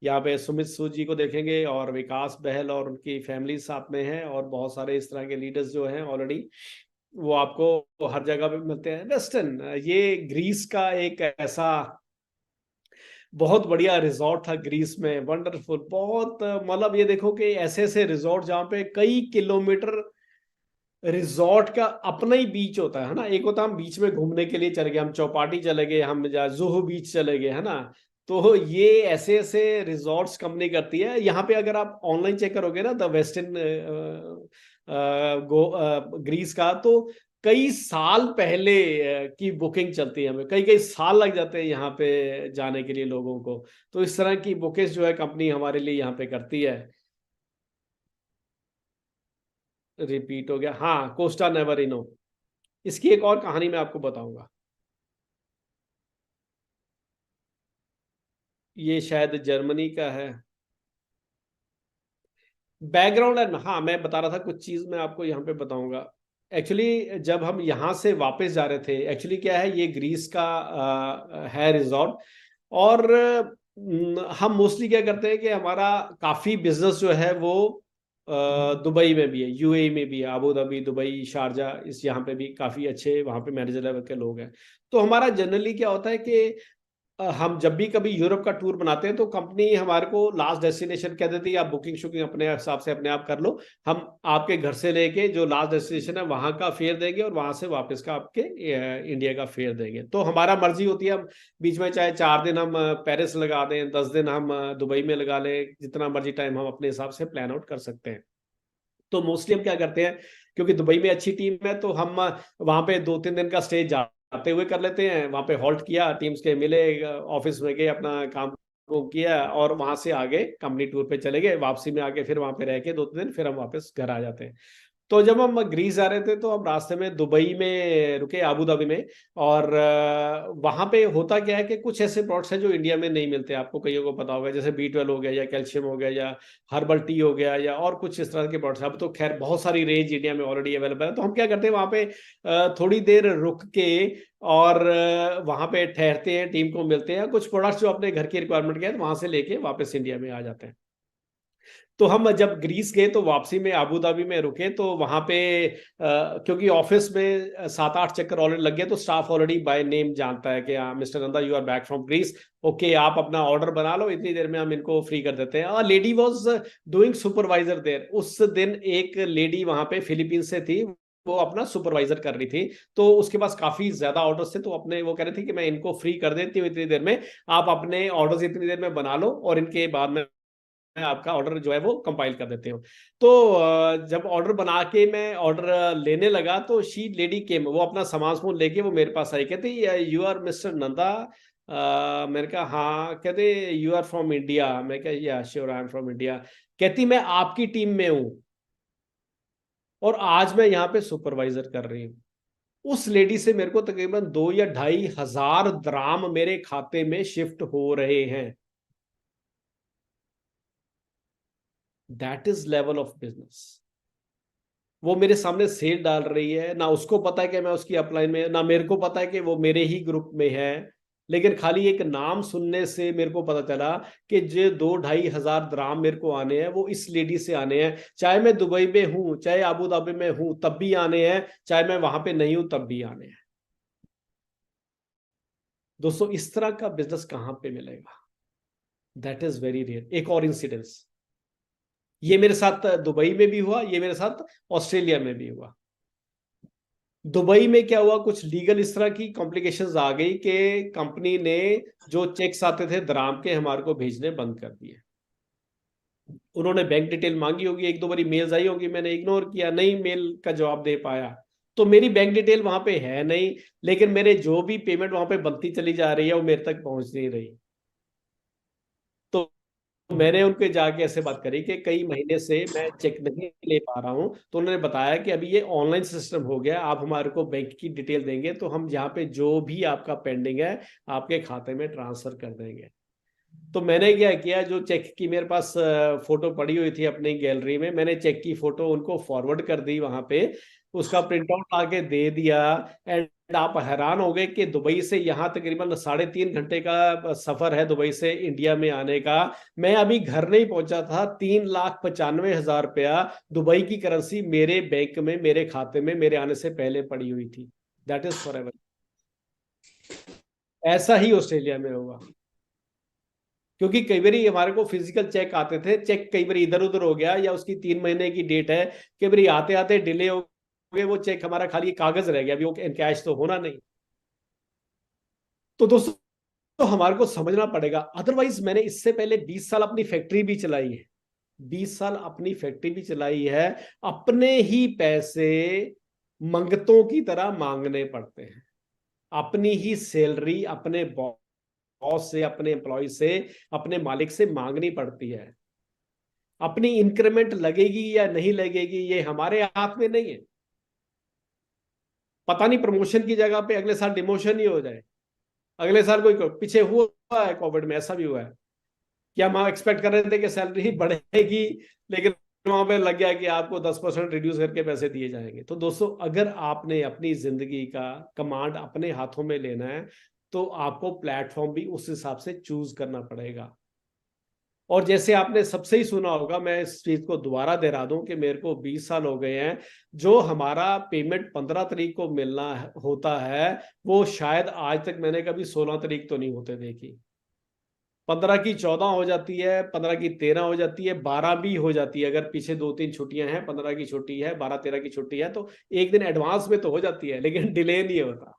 यहाँ पे सुमित सूद जी को देखेंगे और विकास बहल और उनकी फैमिली साथ में है, और बहुत सारे इस तरह के लीडर्स जो हैं ऑलरेडी वो आपको हर जगह पे मिलते हैं। वेस्टर्न, ये ग्रीस का एक ऐसा बहुत बढ़िया रिजॉर्ट था ग्रीस में, वंडरफुल बहुत, मतलब ये देखो कि ऐसे ऐसे रिजॉर्ट जहाँ पे कई किलोमीटर रिजॉर्ट का अपना ही बीच होता है ना। एक होता हम बीच में घूमने के लिए चले गए, हम चौपाटी चले गए, हम जुहू बीच चले गए, है ना। तो ये ऐसे ऐसे रिजॉर्ट्स कंपनी करती है। यहाँ पे अगर आप ऑनलाइन चेक करोगे ना द वेस्टर्न गो ग्रीस का, तो कई साल पहले की बुकिंग चलती है, हमें कई कई साल लग जाते हैं यहाँ पे जाने के लिए लोगों को। तो इस तरह की बुकिंग जो है कंपनी हमारे लिए यहाँ पे करती है। रिपीट हो गया, हाँ, कोस्टा नेवरिनो। इसकी एक और कहानी मैं आपको बताऊंगा। ये शायद जर्मनी का है। बैकग्राउंड है, हाँ मैं बता रहा था कुछ चीज मैं आपको यहाँ पे बताऊंगा। एक्चुअली जब हम यहाँ से वापस जा रहे थे, एक्चुअली क्या है, ये ग्रीस का है रिजॉर्ट। और हम मोस्टली क्या करते हैं कि हमारा काफी बिजनेस जो है वो दुबई में भी है, यूएई में भी है, अबू धाबी, दुबई, शारजा, इस यहाँ पे भी काफी अच्छे वहाँ पे मैनेजर लेवल के लोग हैं। तो हमारा जनरली क्या होता है कि हम जब भी कभी यूरोप का टूर बनाते हैं तो कंपनी हमारे को लास्ट डेस्टिनेशन कह देती है, आप बुकिंग शुकिंग अपने हिसाब से अपने आप कर लो, हम आपके घर से लेके जो लास्ट डेस्टिनेशन है वहां का फेयर देंगे और वहां से वापस का आपके इंडिया का फेयर देंगे। तो हमारा मर्जी होती है, हम बीच में चाहे 4 दिन हम पेरिस लगा दें, 10 दिन हम दुबई में लगा लें, जितना मर्जी टाइम हम अपने हिसाब से प्लान आउट कर सकते हैं। तो मोस्टली हम क्या करते हैं, क्योंकि दुबई में अच्छी टीम है, तो हम वहां पे 2-3 दिन का स्टे जाते हुए कर लेते हैं। वहां पे हॉल्ट किया, टीम्स के मिले, ऑफिस में गए, अपना काम को किया, और वहां से आगे कंपनी टूर पे चले गए। वापसी में आके फिर वहां पे रह के 2-3 दिन फिर हम वापस घर आ जाते हैं। तो जब हम ग्रीस जा रहे थे तो हम रास्ते में दुबई में रुके, अबू धाबी में। और वहां पे होता क्या है कि कुछ ऐसे प्रोडक्ट्स हैं जो इंडिया में नहीं मिलते, आपको कईयों को पता होगा, जैसे B12 हो गया, या कैल्शियम हो गया, या हर्बल टी हो गया, या और कुछ इस तरह के प्रोडक्ट्स। अब तो खैर बहुत सारी रेंज इंडिया में ऑलरेडी अवेलेबल है। तो हम क्या करते हैं, वहां पे थोड़ी देर रुक के और वहां पे ठहरते हैं, टीम को मिलते हैं, कुछ प्रोडक्ट्स जो अपने घर की रिक्वायरमेंट के हैं वहां से लेके वापस इंडिया में आ जाते हैं। तो हम जब ग्रीस गए तो वापसी में अबू धाबी में रुके, तो वहां पे क्योंकि ऑफिस में 7-8 चक्कर ऑलरेडी लग गए, तो स्टाफ ऑलरेडी बाय नेम जानता है कि हाँ mister Nanda you are back from Greece, okay आप अपना ऑर्डर बना लो, इतनी देर में हम इनको फ्री कर देते हैं। लेडी वॉज डूइंग सुपरवाइजर देर। उस दिन एक लेडी वहां पे फिलीपींस से थी, वो अपना सुपरवाइजर कर रही थी। तो उसके पास काफी ज्यादा ऑर्डर्स थे, तो अपने वो कह रहे थे कि मैं इनको फ्री कर देती हूँ इतनी देर में, आप अपने ऑर्डर्स इतनी देर में बना लो और इनके बाद में आपका ऑर्डर जो है वो कंपाइल कर देते हो। तो जब ऑर्डर बना के मैं ऑर्डर लेने लगा तो शी लेडी केम, वो अपना सामान समून लेके वो मेरे पास आई, कहती यू आर मिस्टर नंदा। मैंने कहा हाँ। कहते यू आर फ्रॉम इंडिया। मैं कहा या sure I am from India. कहती मैं आपकी टीम में हूं और आज मैं यहाँ पे सुपरवाइजर कर रही हूँ। उस लेडी से मेरे को तकरीबन 2 या 2,500 दराम मेरे खाते में शिफ्ट हो रहे हैं। That is level of business. वो मेरे सामने सेल डाल रही है, ना उसको पता है कि मैं उसकी अपलाइन में, ना मेरे को पता है कि वो मेरे ही ग्रुप में है। लेकिन खाली एक नाम सुनने से मेरे को पता चला कि जो 2-2,500 दराम मेरे को आने हैं वो इस लेडी से आने हैं। चाहे मैं दुबई में हूं, चाहे अबू धाबी में हूं तब भी आने हैं, चाहे मैं वहां पे नहीं हूं तब भी आने हैं। दोस्तों इस तरह का बिजनेस कहां पे मिलेगा? That is very rare. एक और इंसिडेंस, ये मेरे साथ दुबई में भी हुआ, ये मेरे साथ ऑस्ट्रेलिया में भी हुआ। दुबई में क्या हुआ, कुछ लीगल इस तरह की कॉम्प्लिकेशंस आ गई कि कंपनी ने जो चेक्स आते थे दराम के हमारे को भेजने बंद कर दिए। उन्होंने बैंक डिटेल मांगी होगी, एक दो बारी मेल्स आई होगी, मैंने इग्नोर किया, नहीं मेल का जवाब दे पाया, तो मेरी बैंक डिटेल वहां पे है नहीं, लेकिन मेरे जो भी पेमेंट वहां पे बनती चली जा रही है वो मेरे तक पहुंच नहीं रही। तो मैंने उनके जाके ऐसे बात करी कि कई महीने से मैं चेक नहीं ले पा रहा हूं, तो उन्होंने बताया कि अभी ये ऑनलाइन सिस्टम हो गया, आप हमारे को बैंक की डिटेल देंगे तो हम यहाँ पे जो भी आपका पेंडिंग है आपके खाते में ट्रांसफर कर देंगे। तो मैंने क्या किया, जो चेक की मेरे पास फोटो पड़ी हुई थी अपनी गैलरी में, मैंने चेक की फोटो उनको फॉरवर्ड कर दी वहां पे, उसका प्रिंट आउट आके दे दिया। एंड आप हैरान हो गए कि दुबई से यहाँ तकरीबन 3.5 घंटे का सफर है दुबई से इंडिया में आने का। मैं अभी घर नहीं पहुंचा था, 3,95,000 रुपया दुबई की करेंसी मेरे बैंक में, मेरे खाते में मेरे आने से पहले पड़ी हुई थी। That is for ever. ऐसा ही ऑस्ट्रेलिया में होगा, क्योंकि कई बार हमारे को फिजिकल चेक आते थे, चेक कई बार इधर उधर हो गया या उसकी 3 महीने की डेट है, कई बार आते आते डिले हो गए, वो चेक हमारा खाली कागज रह गया, अभी वो कैश तो होना नहीं। तो दोस्तों तो हमारे को समझना पड़ेगा। अदरवाइज मैंने इससे पहले 20 साल अपनी फैक्ट्री भी चलाई है, 20 साल अपनी फैक्ट्री भी चलाई है, अपने ही पैसे मंगतों की तरह मांगने पड़ते हैं, अपनी ही सैलरी अपने बॉस से, अपने एम्प्लॉय से, अपने मालिक से मांगनी पड़ती है। अपनी इंक्रीमेंट लगेगी या नहीं लगेगी ये हमारे हाथ में नहीं है। पता नहीं प्रमोशन की जगह पे अगले साल डिमोशन ही हो जाए, अगले साल कोई पीछे हुआ है कोविड में, ऐसा भी हुआ है कि हम एक्सपेक्ट कर रहे थे कि सैलरी बढ़ेगी, लेकिन वहां पे लग गया कि आपको 10% रिड्यूस करके पैसे दिए जाएंगे। तो दोस्तों अगर आपने अपनी जिंदगी का कमांड अपने हाथों में लेना है तो आपको प्लेटफॉर्म भी उस हिसाब से चूज करना पड़ेगा। और जैसे आपने सबसे ही सुना होगा, मैं इस चीज को दोबारा दोहरा दूं कि मेरे को 20 साल हो गए हैं, जो हमारा पेमेंट 15 तारीख को मिलना होता है वो शायद आज तक मैंने कभी 16 तारीख तो नहीं होते देखी। 15 की 14 हो जाती है, 15 की 13 हो जाती है, 12 भी हो जाती है, अगर पीछे 2-3 छुट्टियां हैं, 15 की छुट्टी है, 12-13 की छुट्टी है, तो एक दिन एडवांस में तो हो जाती है, लेकिन डिले नहीं होता।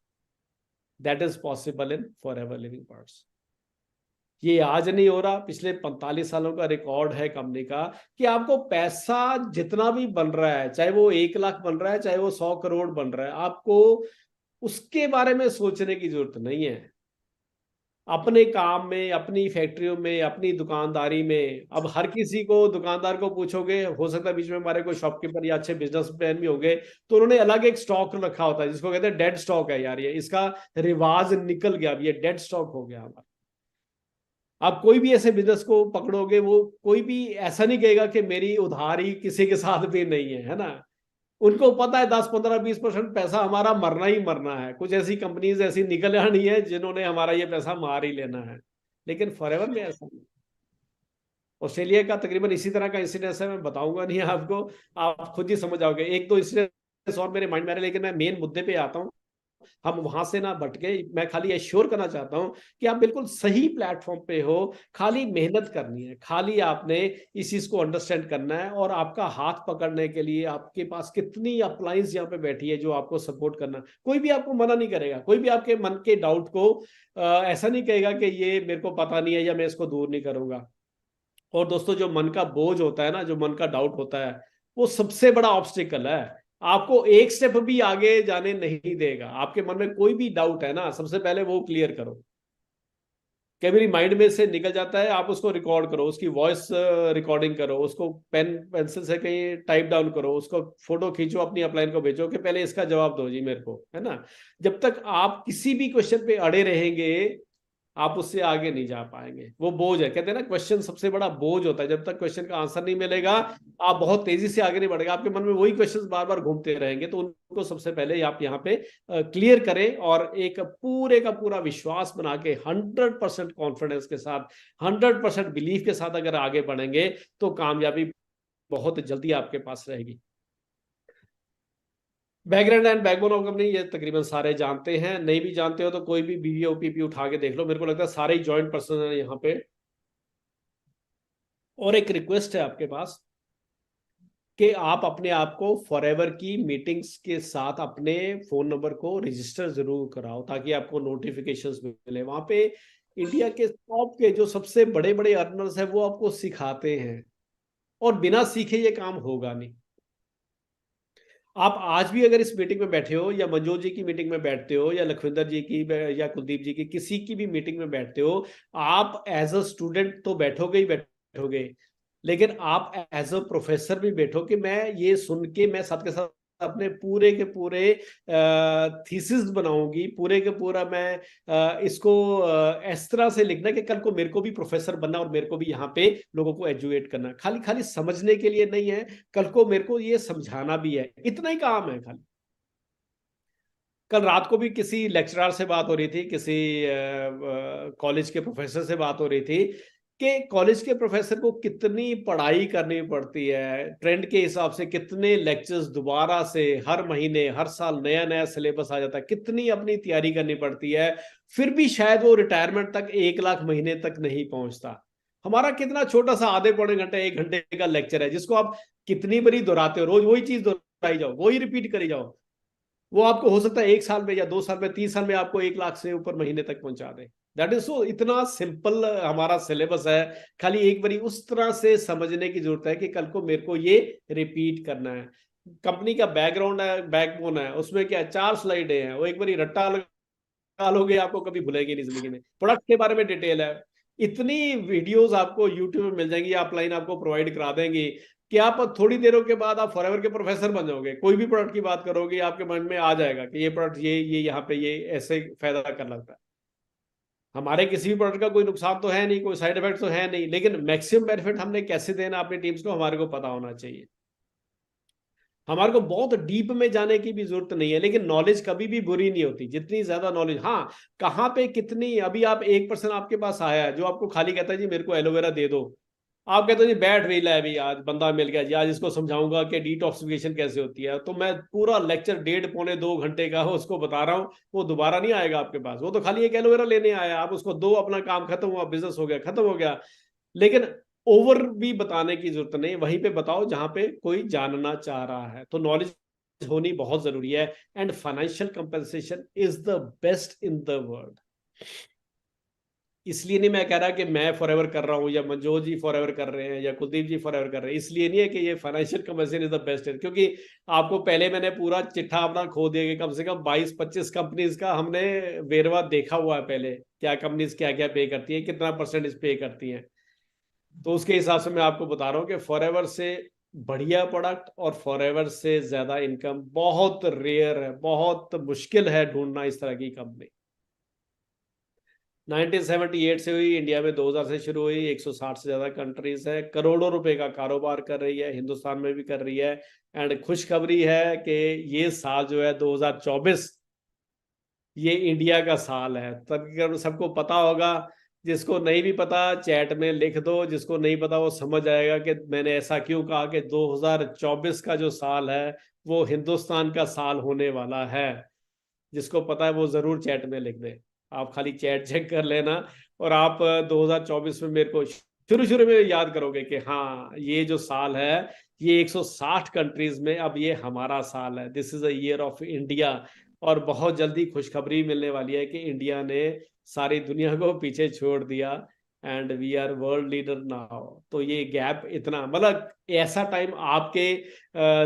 That is possible in for ever living parts. ये आज नहीं हो रहा, पिछले 45 सालों का रिकॉर्ड है कंपनी का कि आपको पैसा जितना भी बन रहा है, चाहे वो 1 लाख बन रहा है, चाहे वो 100 करोड़ बन रहा है, आपको उसके बारे में सोचने की जरूरत नहीं है। अपने काम में, अपनी फैक्ट्रियों में, अपनी दुकानदारी में, अब हर किसी को, दुकानदार को पूछोगे, हो सकता है बीच में हमारे कोई शॉपकीपर या अच्छे बिजनेसमैन भी होंगे, तो उन्होंने अलग एक स्टॉक रखा होता है जिसको कहते हैं डेड स्टॉक है, यार ये इसका रिवाज निकल गया, ये डेड स्टॉक हो गया हमारा। आप कोई भी ऐसे बिजनेस को पकड़ोगे, वो कोई भी ऐसा नहीं कहेगा कि मेरी उधारी किसी के साथ भी नहीं है, है ना। उनको पता है 10-15-20% पैसा हमारा मरना ही मरना है। कुछ ऐसी कंपनीज ऐसी निकल आनी है जिन्होंने हमारा ये पैसा मार ही लेना है, लेकिन फॉरएवर में ऐसा नहीं। ऑस्ट्रेलिया का तकरीबन इसी तरह का इंसिडेंस है, मैं बताऊंगा नहीं आपको, आप खुद ही समझ जाओगे। एक दो इंसिडेंस और मेरे माइंड में आ रहे हैं, लेकिन मैं मेन मुद्दे पे आता हूँ, हम वहां से ना भटके। मैं खाली एश्योर करना चाहता हूं कि आप बिल्कुल सही प्लेटफॉर्म पे हो, खाली मेहनत करनी है, खाली आपने इस चीज को अंडरस्टैंड करना है, और आपका हाथ पकड़ने के लिए आपके पास कितनी अप्लायंस यहाँ पे बैठी है जो आपको सपोर्ट करना। कोई भी आपको मना नहीं करेगा, कोई भी आपके मन के डाउट को ऐसा नहीं कहेगा कि ये मेरे को पता नहीं है या मैं इसको दूर नहीं करूंगा। और दोस्तों जो मन का बोझ होता है ना, जो मन का डाउट होता है, वो सबसे बड़ा ऑब्स्टिकल है, आपको एक स्टेप भी आगे जाने नहीं देगा। आपके मन में कोई भी डाउट है ना, सबसे पहले वो क्लियर करो। कई बार माइंड में से निकल जाता है, आप उसको रिकॉर्ड करो, उसकी वॉइस रिकॉर्डिंग करो, उसको पेन पेंसिल से कहीं टाइप डाउन करो, उसको फोटो खींचो, अपनी अपलाइन को भेजो कि पहले इसका जवाब दो जी मेरे को, है ना। जब तक आप किसी भी क्वेश्चन पे अड़े रहेंगे आप उससे आगे नहीं जा पाएंगे। वो बोझ है, कहते हैं ना, क्वेश्चन सबसे बड़ा बोझ होता है। जब तक क्वेश्चन का आंसर नहीं मिलेगा आप बहुत तेजी से आगे नहीं बढ़ेगा, आपके मन में वही क्वेश्चंस बार बार घूमते रहेंगे। तो उनको सबसे पहले आप यहाँ पे क्लियर करें, और एक पूरे का पूरा विश्वास बना के 100% कॉन्फिडेंस के साथ, 100% बिलीफ के साथ अगर आगे बढ़ेंगे तो कामयाबी बहुत जल्दी आपके पास रहेगी। Background and backbone of company ये तकरीबन सारे जानते हैं, नहीं भी जानते हो तो कोई भी बीवीओ पीपी उठा के देख लो, मेरे को लगता है सारे ही जॉइंट पर्सन है यहाँ पे। और एक रिक्वेस्ट है आपके पास कि आप अपने आप को फॉरएवर की मीटिंग्स के साथ अपने फोन नंबर को रजिस्टर जरूर कराओ, ताकि आपको नोटिफिकेशंस मिले। वहां पे इंडिया के टॉप के जो सबसे बड़े बड़े अर्नर्स हैं वो आपको सिखाते हैं, और बिना सीखे ये काम होगा नहीं। आप आज भी अगर इस मीटिंग में बैठे हो, या मनजोत जी की मीटिंग में बैठते हो, या लखविंदर जी की, या कुलदीप जी की, किसी की भी मीटिंग में बैठते हो, आप एज अ स्टूडेंट तो बैठोगे ही बैठोगे, लेकिन आप एज अ प्रोफेसर भी बैठो कि मैं ये सुन के मैं साथ के साथ अपने पूरे के पूरे थीसिस बनाऊंगी, पूरे के पूरा मैं इसको इस तरह से लिखना कि कल को मेरे को भी प्रोफेसर बनना और मेरे को भी यहाँ पे लोगों को एजुकेट करना। खाली खाली समझने के लिए नहीं है, कल को मेरे को ये समझाना भी है, इतना ही काम है खाली। कल रात को भी किसी लेक्चरर से बात हो रही थी, किसी कॉलेज के प्रोफेसर से बात हो रही थी कि कॉलेज के प्रोफेसर को कितनी पढ़ाई करनी पड़ती है, ट्रेंड के हिसाब से कितने लेक्चर्स दोबारा से हर महीने हर साल नया नया सिलेबस आ जाता है, कितनी अपनी तैयारी करनी पड़ती है, फिर भी शायद वो रिटायरमेंट तक 1 लाख महीने तक नहीं पहुंचता। हमारा कितना छोटा सा आधे पौने घंटे 1 घंटे का लेक्चर है, जिसको आप कितनी बारी दोहराते हो, रोज वही चीज दोहराई जाओ, वही रिपीट करी जाओ, वो आपको हो सकता है 1 साल में या 2 साल में 3 साल में आपको 1 लाख से ऊपर महीने तक पहुंचा दे। दैट इज सो, इतना सिंपल हमारा सिलेबस है। खाली एक बारी उस तरह से समझने की जरूरत है कि कल को मेरे को ये रिपीट करना है। कंपनी का बैकग्राउंड है, बैकबोन है, उसमें क्या 4 स्लाइडें हैं, वो एक बारी रट्टा लगा लोगे आपको कभी भूलेगी नहीं जिंदगी में। प्रोडक्ट के बारे में डिटेल है, इतनी वीडियोस आपको यूट्यूब में मिल जाएंगी, अपलाइन आपको प्रोवाइड करा देंगी कि आप थोड़ी देरों के बाद आप फॉरएवर के प्रोफेसर बन जाओगे। कोई भी प्रोडक्ट की बात करोगे आपके मन में आ जाएगा कि ये प्रोडक्ट ये यहाँ पे ये ऐसे फायदा कर लगता है। हमारे किसी भी प्रोडक्ट का कोई नुकसान तो है नहीं, कोई साइड इफेक्ट तो है नहीं, लेकिन मैक्सिमम बेनिफिट हमने कैसे देना अपनी टीम्स को हमारे को पता होना चाहिए। हमारे को बहुत डीप में जाने की भी जरूरत नहीं है, लेकिन नॉलेज कभी भी बुरी नहीं होती, जितनी ज्यादा नॉलेज। हाँ, कहाँ पे कितनी, अभी आप 1% आपके पास आया है जो आपको खाली कहता है जी मेरे को एलोवेरा दे दो, आप कहते हो जी बैठ रही है, अभी आज बंदा मिल गया जी, आज इसको समझाऊंगा कि डिटॉक्सिफिकेशन कैसे होती है, तो मैं पूरा लेक्चर 1.5 पौने 2 घंटे का हो उसको बता रहा हूँ, वो दोबारा नहीं आएगा आपके पास, वो तो खाली एक एलोवेरा लेने आया, आप उसको दो, अपना काम खत्म हुआ, बिजनेस हो गया, खत्म हो गया। लेकिन ओवर भी बताने की जरूरत नहीं, वहीं पे बताओ जहां पे कोई जानना चाह रहा है। तो नॉलेज होनी बहुत जरूरी है, and financial compensation is the best in the world. इसलिए नहीं मैं कह रहा कि मैं फॉरएवर कर रहा हूं, या मनजोत जी फॉरएवर कर रहे हैं, या कुलदीप जी फॉरएवर कर रहे हैं, इसलिए नहीं है कि ये financial compensation is the best है, क्योंकि आपको पहले मैंने पूरा चिट्ठा अपना खो दिया कि कम से कम 22-25 कंपनीज का हमने वेरवा देखा हुआ है पहले, क्या कंपनीज क्या क्या पे करती है, कितना परसेंटेज पे करती है। तो उसके हिसाब से मैं आपको बता रहा हूँ कि फॉरएवर से बढ़िया प्रोडक्ट और फॉरएवर से ज्यादा इनकम बहुत रेयर है, बहुत मुश्किल है ढूंढना इस तरह की कंपनी। 1978 से हुई, इंडिया में 2000 से शुरू हुई, 160 से ज्यादा कंट्रीज है, करोड़ों रुपए का कारोबार कर रही है, हिंदुस्तान में भी कर रही है। एंड खुशखबरी है कि ये साल जो है 2024, ये इंडिया का साल है। तब सबको पता होगा, जिसको नहीं भी पता चैट में लिख दो, जिसको नहीं पता वो समझ आएगा कि मैंने ऐसा क्यों कहा कि 2024 का जो साल है वो हिंदुस्तान का साल होने वाला है। जिसको पता है वो जरूर चैट में लिख दे, आप खाली चैट चेक कर लेना, और आप 2024 में मेरे को शुरू शुरू में याद करोगे कि हाँ ये जो साल है ये 160 कंट्रीज में अब ये हमारा साल है, this is a year of India. और बहुत जल्दी खुशखबरी मिलने वाली है कि इंडिया ने सारी दुनिया को पीछे छोड़ दिया, and we are world leader now. तो ये गैप इतना, मतलब ऐसा टाइम आपके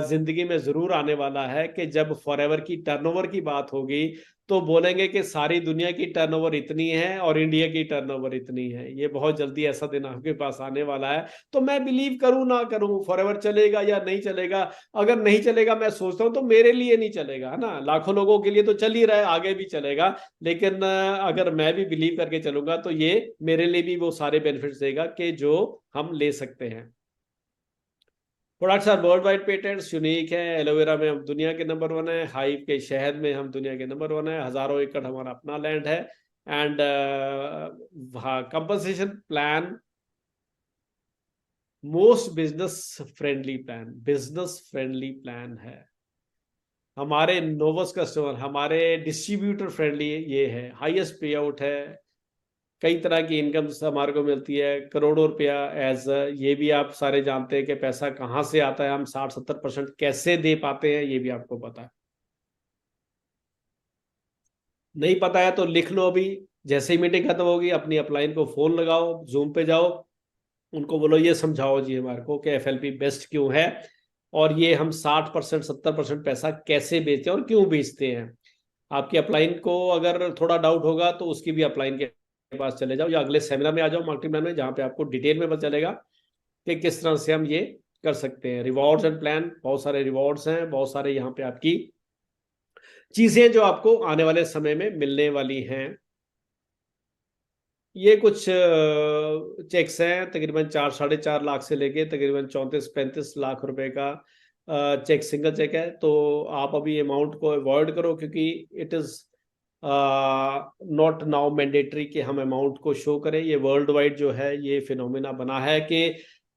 जिंदगी में जरूर आने वाला है कि जब फॉरएवर की टर्नओवर की बात होगी तो बोलेंगे कि सारी दुनिया की टर्नओवर इतनी है और इंडिया की टर्नओवर इतनी है। ये बहुत जल्दी ऐसा दिन आपके पास आने वाला है। तो मैं बिलीव करूं ना करूं फॉरएवर चलेगा या नहीं चलेगा, अगर नहीं चलेगा मैं सोचता हूं तो मेरे लिए नहीं चलेगा, है ना, लाखों लोगों के लिए तो चल ही रहा है, आगे भी चलेगा। लेकिन अगर मैं भी बिलीव करके चलूंगा तो ये मेरे लिए भी वो सारे बेनिफिट्स देगा कि जो हम ले सकते हैं। Products are world wide patents, unique है। एलोवेरा में हम दुनिया के नंबर 1 है, हाइव के शहद में हम दुनिया के नंबर 1 है, हजारों एकड़ हमारा अपना लैंड है। And compensation plan most business friendly plan, business friendly plan है। हमारे नोवस कस्टमर, हमारे डिस्ट्रीब्यूटर फ्रेंडली ये है, हाईएस्ट पे आउट है, कई तरह की इनकम हमारे को मिलती है, करोड़ों रुपया एज, ये भी आप सारे जानते हैं कि पैसा कहाँ से आता है, हम 60-70% कैसे दे पाते हैं, ये भी आपको पता है। नहीं पता है तो लिख लो अभी, जैसे ही मीटिंग खत्म होगी अपनी अपलाइन को फोन लगाओ, जूम पे जाओ, उनको बोलो ये समझाओ जी हमारे को कि एफएलपी बेस्ट क्यों है, और ये हम 60% 70% पैसा कैसे बेचते हैं और क्यों बेचते हैं। आपकी अपलाइन को अगर थोड़ा डाउट होगा तो उसकी भी अपलाइन के पास चले जाओ, या अगले सेमिनार में आ जाओ मार्केटिंग प्लान में, जहाँ पे आपको डिटेल में पता चलेगा कि किस तरह से हम ये कर सकते हैं। रिवॉर्ड्स एंड प्लान, बहुत सारे रिवॉर्ड्स हैं, बहुत सारे यहाँ पे आपकी चीजें जो आपको आने वाले समय में मिलने वाली हैं। ये कुछ चेक्स हैं, तकरीबन 4-4.5 लाख से लेके तकरीबन 34-35 लाख रुपए का चेक, सिंगल चेक है। तो आप अभी अमाउंट को अवॉइड करो, क्योंकि it is not now mandatory कि हम अमाउंट को शो करें। ये वर्ल्ड वाइड जो है ये फिनोमिना बना है कि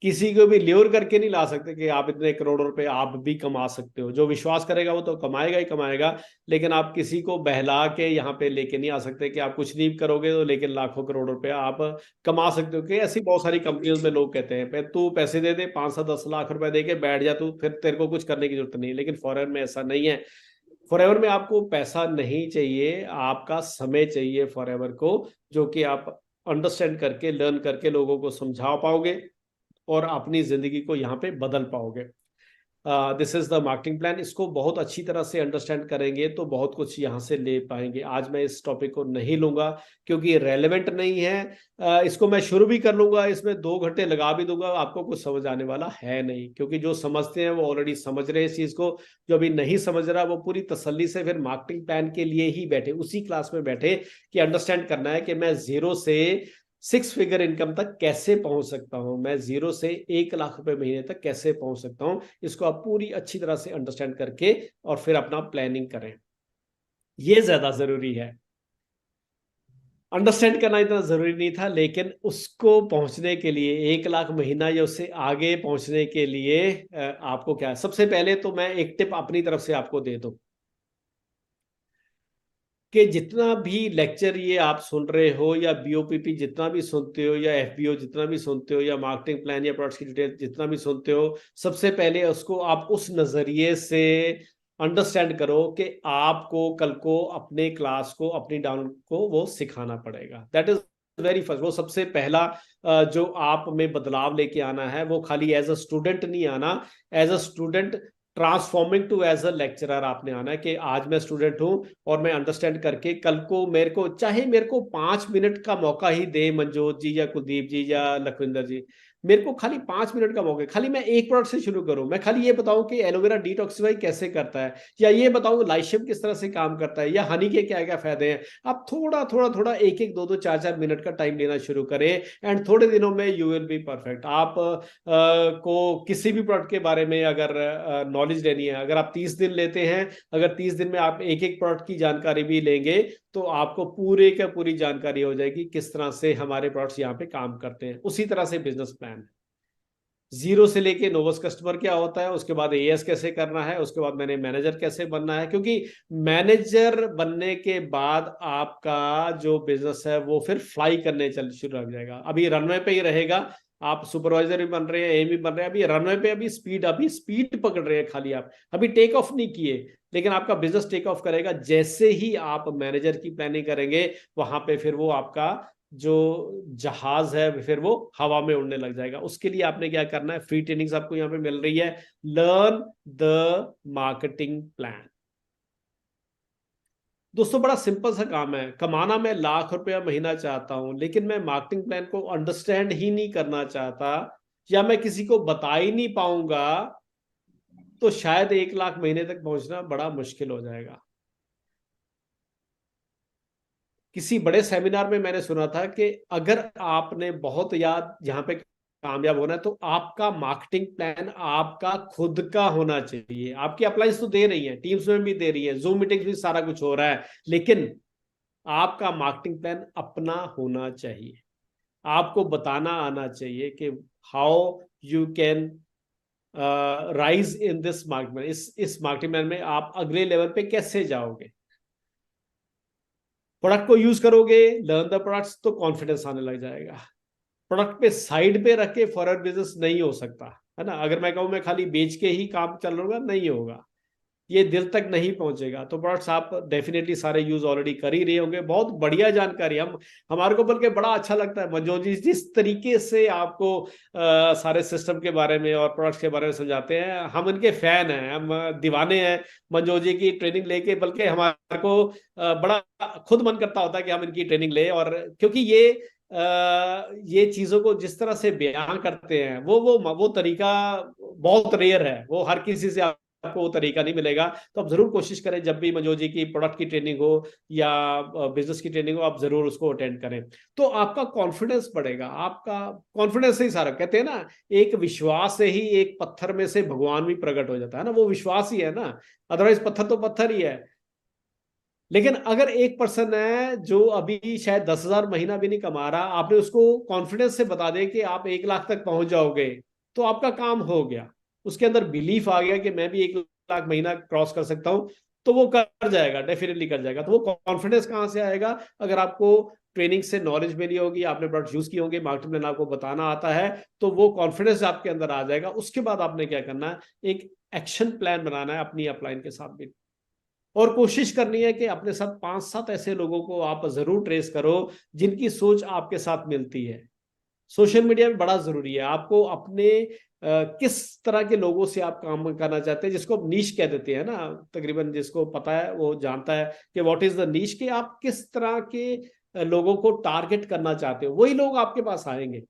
किसी को भी ल्योर करके नहीं ला सकते कि आप इतने करोड़ रुपए आप भी कमा सकते हो। जो विश्वास करेगा वो तो कमाएगा ही कमाएगा, लेकिन आप किसी को बहला के यहाँ पे लेके नहीं आ सकते कि आप कुछ नहीं करोगे तो लेकिन लाखों करोड़ रुपया आप कमा सकते हो। कि ऐसी बहुत सारी कंपनियों में लोग कहते हैं तू पैसे दे दे, 5 से 10 लाख रुपए दे के बैठ जा तू, फिर तेरे को कुछ करने की जरूरत नहीं है। लेकिन फॉरेन में ऐसा नहीं है। फॉरएवर में आपको पैसा नहीं चाहिए, आपका समय चाहिए फॉरएवर को, जो कि आप अंडरस्टैंड करके, लर्न करके लोगों को समझा पाओगे और अपनी जिंदगी को यहाँ पे बदल पाओगे। This is the marketing plan. इसको बहुत अच्छी तरह से अंडरस्टैंड करेंगे तो बहुत कुछ यहाँ से ले पाएंगे। आज मैं इस टॉपिक को नहीं लूंगा क्योंकि रेलेवेंट नहीं है। इसको मैं शुरू भी कर लूंगा, इसमें 2 घंटे लगा भी दूंगा, आपको कुछ समझ आने वाला है नहीं, क्योंकि जो समझते हैं वो ऑलरेडी समझ रहे हैं इस चीज को। जो अभी नहीं समझ रहा वो पूरी तसल्ली से फिर मार्केटिंग प्लान के लिए ही बैठे, उसी क्लास में बैठे कि अंडरस्टैंड करना है कि मैं 0 से 6 फिगर इनकम तक कैसे पहुंच सकता हूं, मैं 0 से 1 लाख रुपए महीने तक कैसे पहुंच सकता हूं। इसको आप पूरी अच्छी तरह से अंडरस्टैंड करके और फिर अपना प्लानिंग करें, ये ज्यादा जरूरी है। अंडरस्टैंड करना इतना जरूरी नहीं था, लेकिन उसको पहुंचने के लिए 1 लाख महीना या उससे आगे पहुंचने के लिए आपको क्या है, सबसे पहले तो मैं एक टिप अपनी तरफ से आपको दे दूं कि जितना भी लेक्चर ये आप सुन रहे हो, या बीओपीपी जितना भी सुनते हो, या एफबीओ जितना भी सुनते हो, या मार्केटिंग प्लान या प्रोडक्ट्स की डिटेल जितना भी सुनते हो, सबसे पहले उसको आप उस नजरिए से अंडरस्टैंड करो कि आपको कल को अपने क्लास को, अपनी डाउन को वो सिखाना पड़ेगा। That is very first. वो सबसे पहला जो आप में बदलाव लेके आना है, वो खाली एज अ स्टूडेंट नहीं आना, as a student transforming to as a lecturer आपने आना है कि आज मैं स्टूडेंट हूं और मैं अंडरस्टैंड करके कल को मेरे को, चाहे मेरे को 5 मिनट का मौका ही दे मनजोत जी या कुलदीप जी या लखविंदर जी, मेरे को खाली 5 मिनट का मौका, खाली मैं एक प्रोडक्ट से शुरू करूं, मैं खाली ये बताऊं कि एलोवेरा डिटॉक्सिफाई कैसे करता है, या ये बताऊं लाइशियम किस तरह से काम करता है, या हनी के क्या क्या फायदे हैं। आप थोड़ा थोड़ा थोड़ा, एक एक 2-2 4-4 मिनट का टाइम लेना शुरू करें, एंड थोड़े दिनों में यू विल बी परफेक्ट। आप को किसी भी प्रोडक्ट के बारे में अगर नॉलेज लेनी है, अगर आप 30 दिन लेते हैं, अगर 30 दिन में आप एक एक प्रोडक्ट की जानकारी भी लेंगे तो आपको पूरे का पूरी जानकारी हो जाएगी किस तरह से हमारे प्रोडक्ट्स यहाँ पे काम करते हैं। उसी तरह से बिजनेस प्लान, 0 से लेके नोवस कस्टमर क्या होता है, उसके बाद एएस कैसे करना है, उसके बाद मैंने मैनेजर कैसे बनना है, क्योंकि मैनेजर बनने के बाद आपका जो बिजनेस है वो फिर फ्लाई करने चल शुरू हो जाएगा। अभी रनवे पे ही रहेगा, आप सुपरवाइजर भी बन रहे हैं, एम भी बन रहे हैं, अभी रनवे पे अभी स्पीड पकड़ रहे हैं खाली, आप अभी टेक ऑफ नहीं किए, लेकिन आपका बिजनेस टेक ऑफ करेगा जैसे ही आप मैनेजर की प्लानिंग करेंगे। वहां पे फिर वो आपका जो जहाज है फिर वो हवा में उड़ने लग जाएगा। उसके लिए आपने क्या करना है, फ्री ट्रेनिंग्स आपको यहाँ पे मिल रही है, लर्न द मार्केटिंग प्लान। दोस्तों बड़ा सिंपल सा काम है, कमाना मैं लाख रुपया महीना चाहता हूं, लेकिन मैं मार्केटिंग प्लान को अंडरस्टैंड ही नहीं करना चाहता, या मैं किसी को बता ही नहीं पाऊंगा, तो शायद 1 लाख महीने तक पहुंचना बड़ा मुश्किल हो जाएगा। किसी बड़े सेमिनार में मैंने सुना था कि अगर आपने बहुत याद यहाँ पे कामयाब होना है तो आपका मार्केटिंग प्लान आपका खुद का होना चाहिए। आपकी अप्लाइंस तो दे रही है, टीम्स में भी दे रही है, जूम मीटिंग्स भी सारा कुछ हो रहा है, लेकिन आपका मार्केटिंग प्लान अपना होना चाहिए। आपको बताना आना चाहिए कि how you can rise in this market, इस मार्केटिंग प्लान में आप अगले लेवल पे कैसे जाओगे। प्रोडक्ट को यूज करोगे, लर्न द प्रोडक्ट्स, तो कॉन्फिडेंस आने लग जाएगा। प्रोडक्ट पे साइड पे रख के फॉरवर्ड बिजनेस नहीं हो सकता, है ना। अगर मैं कहूँ मैं खाली बेच के ही काम चल लूंगा, नहीं होगा, ये दिल तक नहीं पहुंचेगा। तो प्रोडक्ट्स आप डेफिनेटली सारे यूज ऑलरेडी कर ही रहे होंगे। बहुत बढ़िया जानकारी, हम हमारे को बल्कि बड़ा अच्छा लगता है मंजोर जी जिस तरीके से आपको सारे सिस्टम के बारे में और प्रोडक्ट्स के बारे में समझाते हैं। हम इनके फैन हैं, हम दीवाने हैं मंजोर जी की ट्रेनिंग लेके, बल्कि हमारे को बड़ा खुद मन करता होता है कि हम इनकी ट्रेनिंग लें। और क्योंकि ये चीजों को जिस तरह से बयान करते हैं, वो तरीका बहुत रेयर है, वो हर किसी से आपको वो तरीका नहीं मिलेगा। तो आप जरूर कोशिश करें, जब भी मनोज जी की प्रोडक्ट की ट्रेनिंग हो या बिजनेस की ट्रेनिंग हो, आप जरूर उसको अटेंड करें। तो आपका कॉन्फिडेंस बढ़ेगा। आपका कॉन्फिडेंस से ही सारा, कहते हैं ना, एक विश्वास से ही एक पत्थर में से भगवान भी प्रकट हो जाता है ना, वो विश्वास ही है ना, अदरवाइज पत्थर तो पत्थर ही है। लेकिन अगर एक पर्सन है जो अभी शायद 10,000 महीना भी नहीं कमा रहा, आपने उसको कॉन्फिडेंस से बता दे कि आप 1 लाख तक पहुंच जाओगे, तो आपका काम हो गया। उसके अंदर बिलीफ आ गया कि मैं भी 1 लाख महीना क्रॉस कर सकता हूं, तो वो कर जाएगा, डेफिनेटली कर जाएगा। तो वो कॉन्फिडेंस कहां से आएगा? अगर आपको ट्रेनिंग से नॉलेज मिली होगी, आपने प्रोडक्ट यूज किए होंगे, मार्केटिंग प्लान आपको बताना आता है, तो वो कॉन्फिडेंस आपके अंदर आ जाएगा। उसके बाद आपने क्या करना है, एक एक्शन प्लान बनाना है अपनी अपलाइन के साथ भी। और कोशिश करनी है कि अपने साथ 5-7 ऐसे लोगों को आप जरूर ट्रेस करो जिनकी सोच आपके साथ मिलती है। सोशल मीडिया में बड़ा जरूरी है, आपको अपने किस तरह के लोगों से आप काम करना चाहते हैं, जिसको नीश कह देते हैं ना, तकरीबन जिसको पता है वो जानता है कि व्हाट इज द नीश, कि आप किस तरह के लोगों को टारगेट करना चाहते हो, वही लोग आपके पास आएंगे।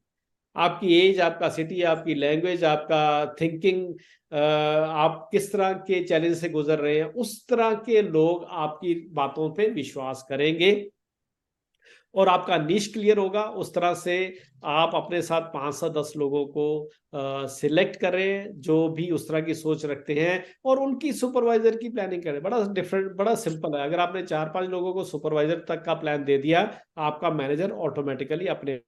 आपकी एज, आपका सिटी, आपकी लैंग्वेज, आपका थिंकिंग, आप किस तरह के चैलेंज से गुजर रहे हैं, उस तरह के लोग आपकी बातों पे विश्वास करेंगे। और आपका निश क्लियर होगा, उस तरह से आप अपने साथ 5 से 10 लोगों को सिलेक्ट करें जो भी उस तरह की सोच रखते हैं, और उनकी सुपरवाइजर की प्लानिंग करें। बड़ा डिफरेंट, बड़ा सिंपल है। अगर आपने 4-5 लोगों को सुपरवाइजर तक का प्लान दे दिया, आपका मैनेजर ऑटोमेटिकली अपने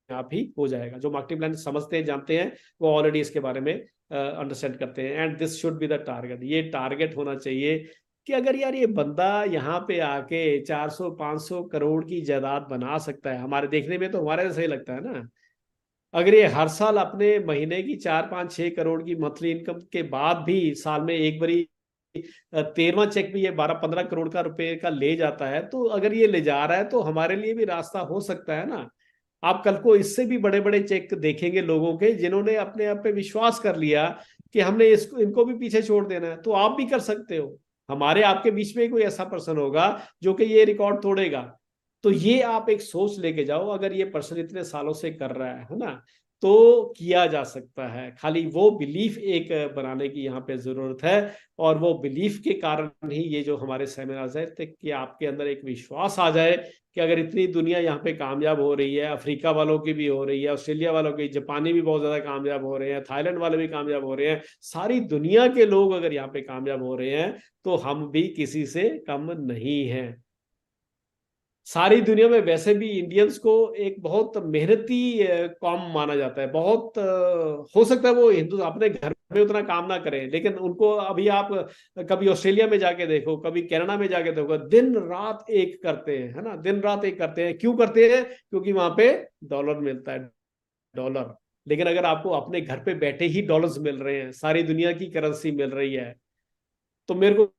आप ही हो जाएगा। जो मार्केटिंग प्लान समझते हैं, जानते हैं, वो ऑलरेडी इसके बारे में अंडरस्टैंड करते हैं। And this should be the target, ये टारगेट होना चाहिए कि अगर यार ये बंदा यहाँ पे आके 400-500 करोड़ की जायदाद बना सकता है, हमारे देखने में तो हमारे जैसा ही लगता है ना। अगर ये हर साल अपने महीने की 4-5-6 करोड़ की मंथली इनकम के बाद भी साल में एक बारी 13वां चेक भी ये 12-15 करोड़ का रुपए का ले जाता है, तो अगर ये ले जा रहा है तो हमारे लिए भी रास्ता हो सकता है ना। आप कल को इससे भी बड़े बड़े चेक देखेंगे लोगों के, जिन्होंने अपने आप पे विश्वास कर लिया कि हमने इसको इनको भी पीछे छोड़ देना है, तो आप भी कर सकते हो। हमारे आपके बीच में कोई ऐसा पर्सन होगा जो कि ये रिकॉर्ड तोड़ेगा। तो ये आप एक सोच लेके जाओ, अगर ये पर्सन इतने सालों से कर रहा है ना, तो किया जा सकता है। खाली वो बिलीफ एक बनाने की यहाँ पे जरूरत है। और वो बिलीफ के कारण ही ये जो हमारे सेमिनार्स है, कि आपके अंदर एक विश्वास आ जाए कि अगर इतनी दुनिया यहाँ पे कामयाब हो रही है, अफ्रीका वालों की भी हो रही है, ऑस्ट्रेलिया वालों की, जापानी भी बहुत ज्यादा कामयाब हो रहे हैं, थाईलैंड वाले भी कामयाब हो रहे हैं, सारी दुनिया के लोग अगर यहाँ पे कामयाब हो रहे हैं, तो हम भी किसी से कम नहीं हैं। सारी दुनिया में वैसे भी इंडियंस को एक बहुत मेहनती कौम माना जाता है। बहुत हो सकता है वो हिंदू अपने घर में उतना काम ना करें, लेकिन उनको अभी आप कभी ऑस्ट्रेलिया में जाके देखो, कभी कनाडा में जाके देखो, दिन रात एक करते हैं, है ना, दिन रात एक करते हैं। क्यों करते हैं? क्योंकि वहां पे डॉलर मिलता है, डॉलर। लेकिन अगर आपको अपने घर पे बैठे ही डॉलर्स मिल रहे हैं, सारी दुनिया की करेंसी मिल रही है, तो मेरे को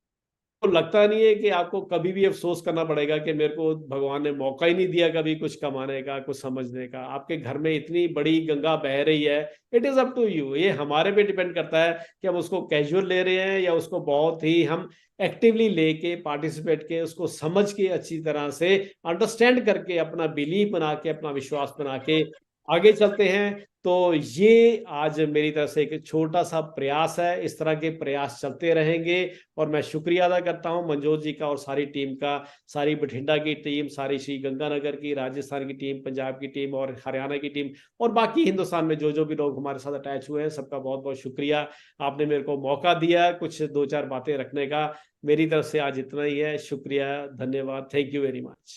लगता नहीं है कि आपको कभी भी अफसोस करना पड़ेगा कि मेरे को भगवान ने मौका ही नहीं दिया कभी कुछ कमाने का, कुछ समझने का। आपके घर में इतनी बड़ी गंगा बह रही है, it is up to you. ये हमारे पे डिपेंड करता है कि हम उसको कैजुअल ले रहे हैं या उसको बहुत ही हम एक्टिवली लेके, पार्टिसिपेट के, उसको समझ के, अच्छी तरह से अंडरस्टैंड करके, अपना बिलीफ बना के, अपना विश्वास बना के आगे चलते हैं। तो ये आज मेरी तरफ से एक छोटा सा प्रयास है। इस तरह के प्रयास चलते रहेंगे। और मैं शुक्रिया अदा करता हूं मनजोत जी का और सारी टीम का, सारी बठिंडा की टीम, सारी श्री गंगानगर की, राजस्थान की टीम, पंजाब की टीम और हरियाणा की टीम, और बाकी हिंदुस्तान में जो जो भी लोग हमारे साथ अटैच हुए हैं, सबका बहुत बहुत शुक्रिया। आपने मेरे को मौका दिया कुछ 2-4 बातें रखने का। मेरी तरफ से आज इतना ही है। शुक्रिया, धन्यवाद, थैंक यू वेरी मच।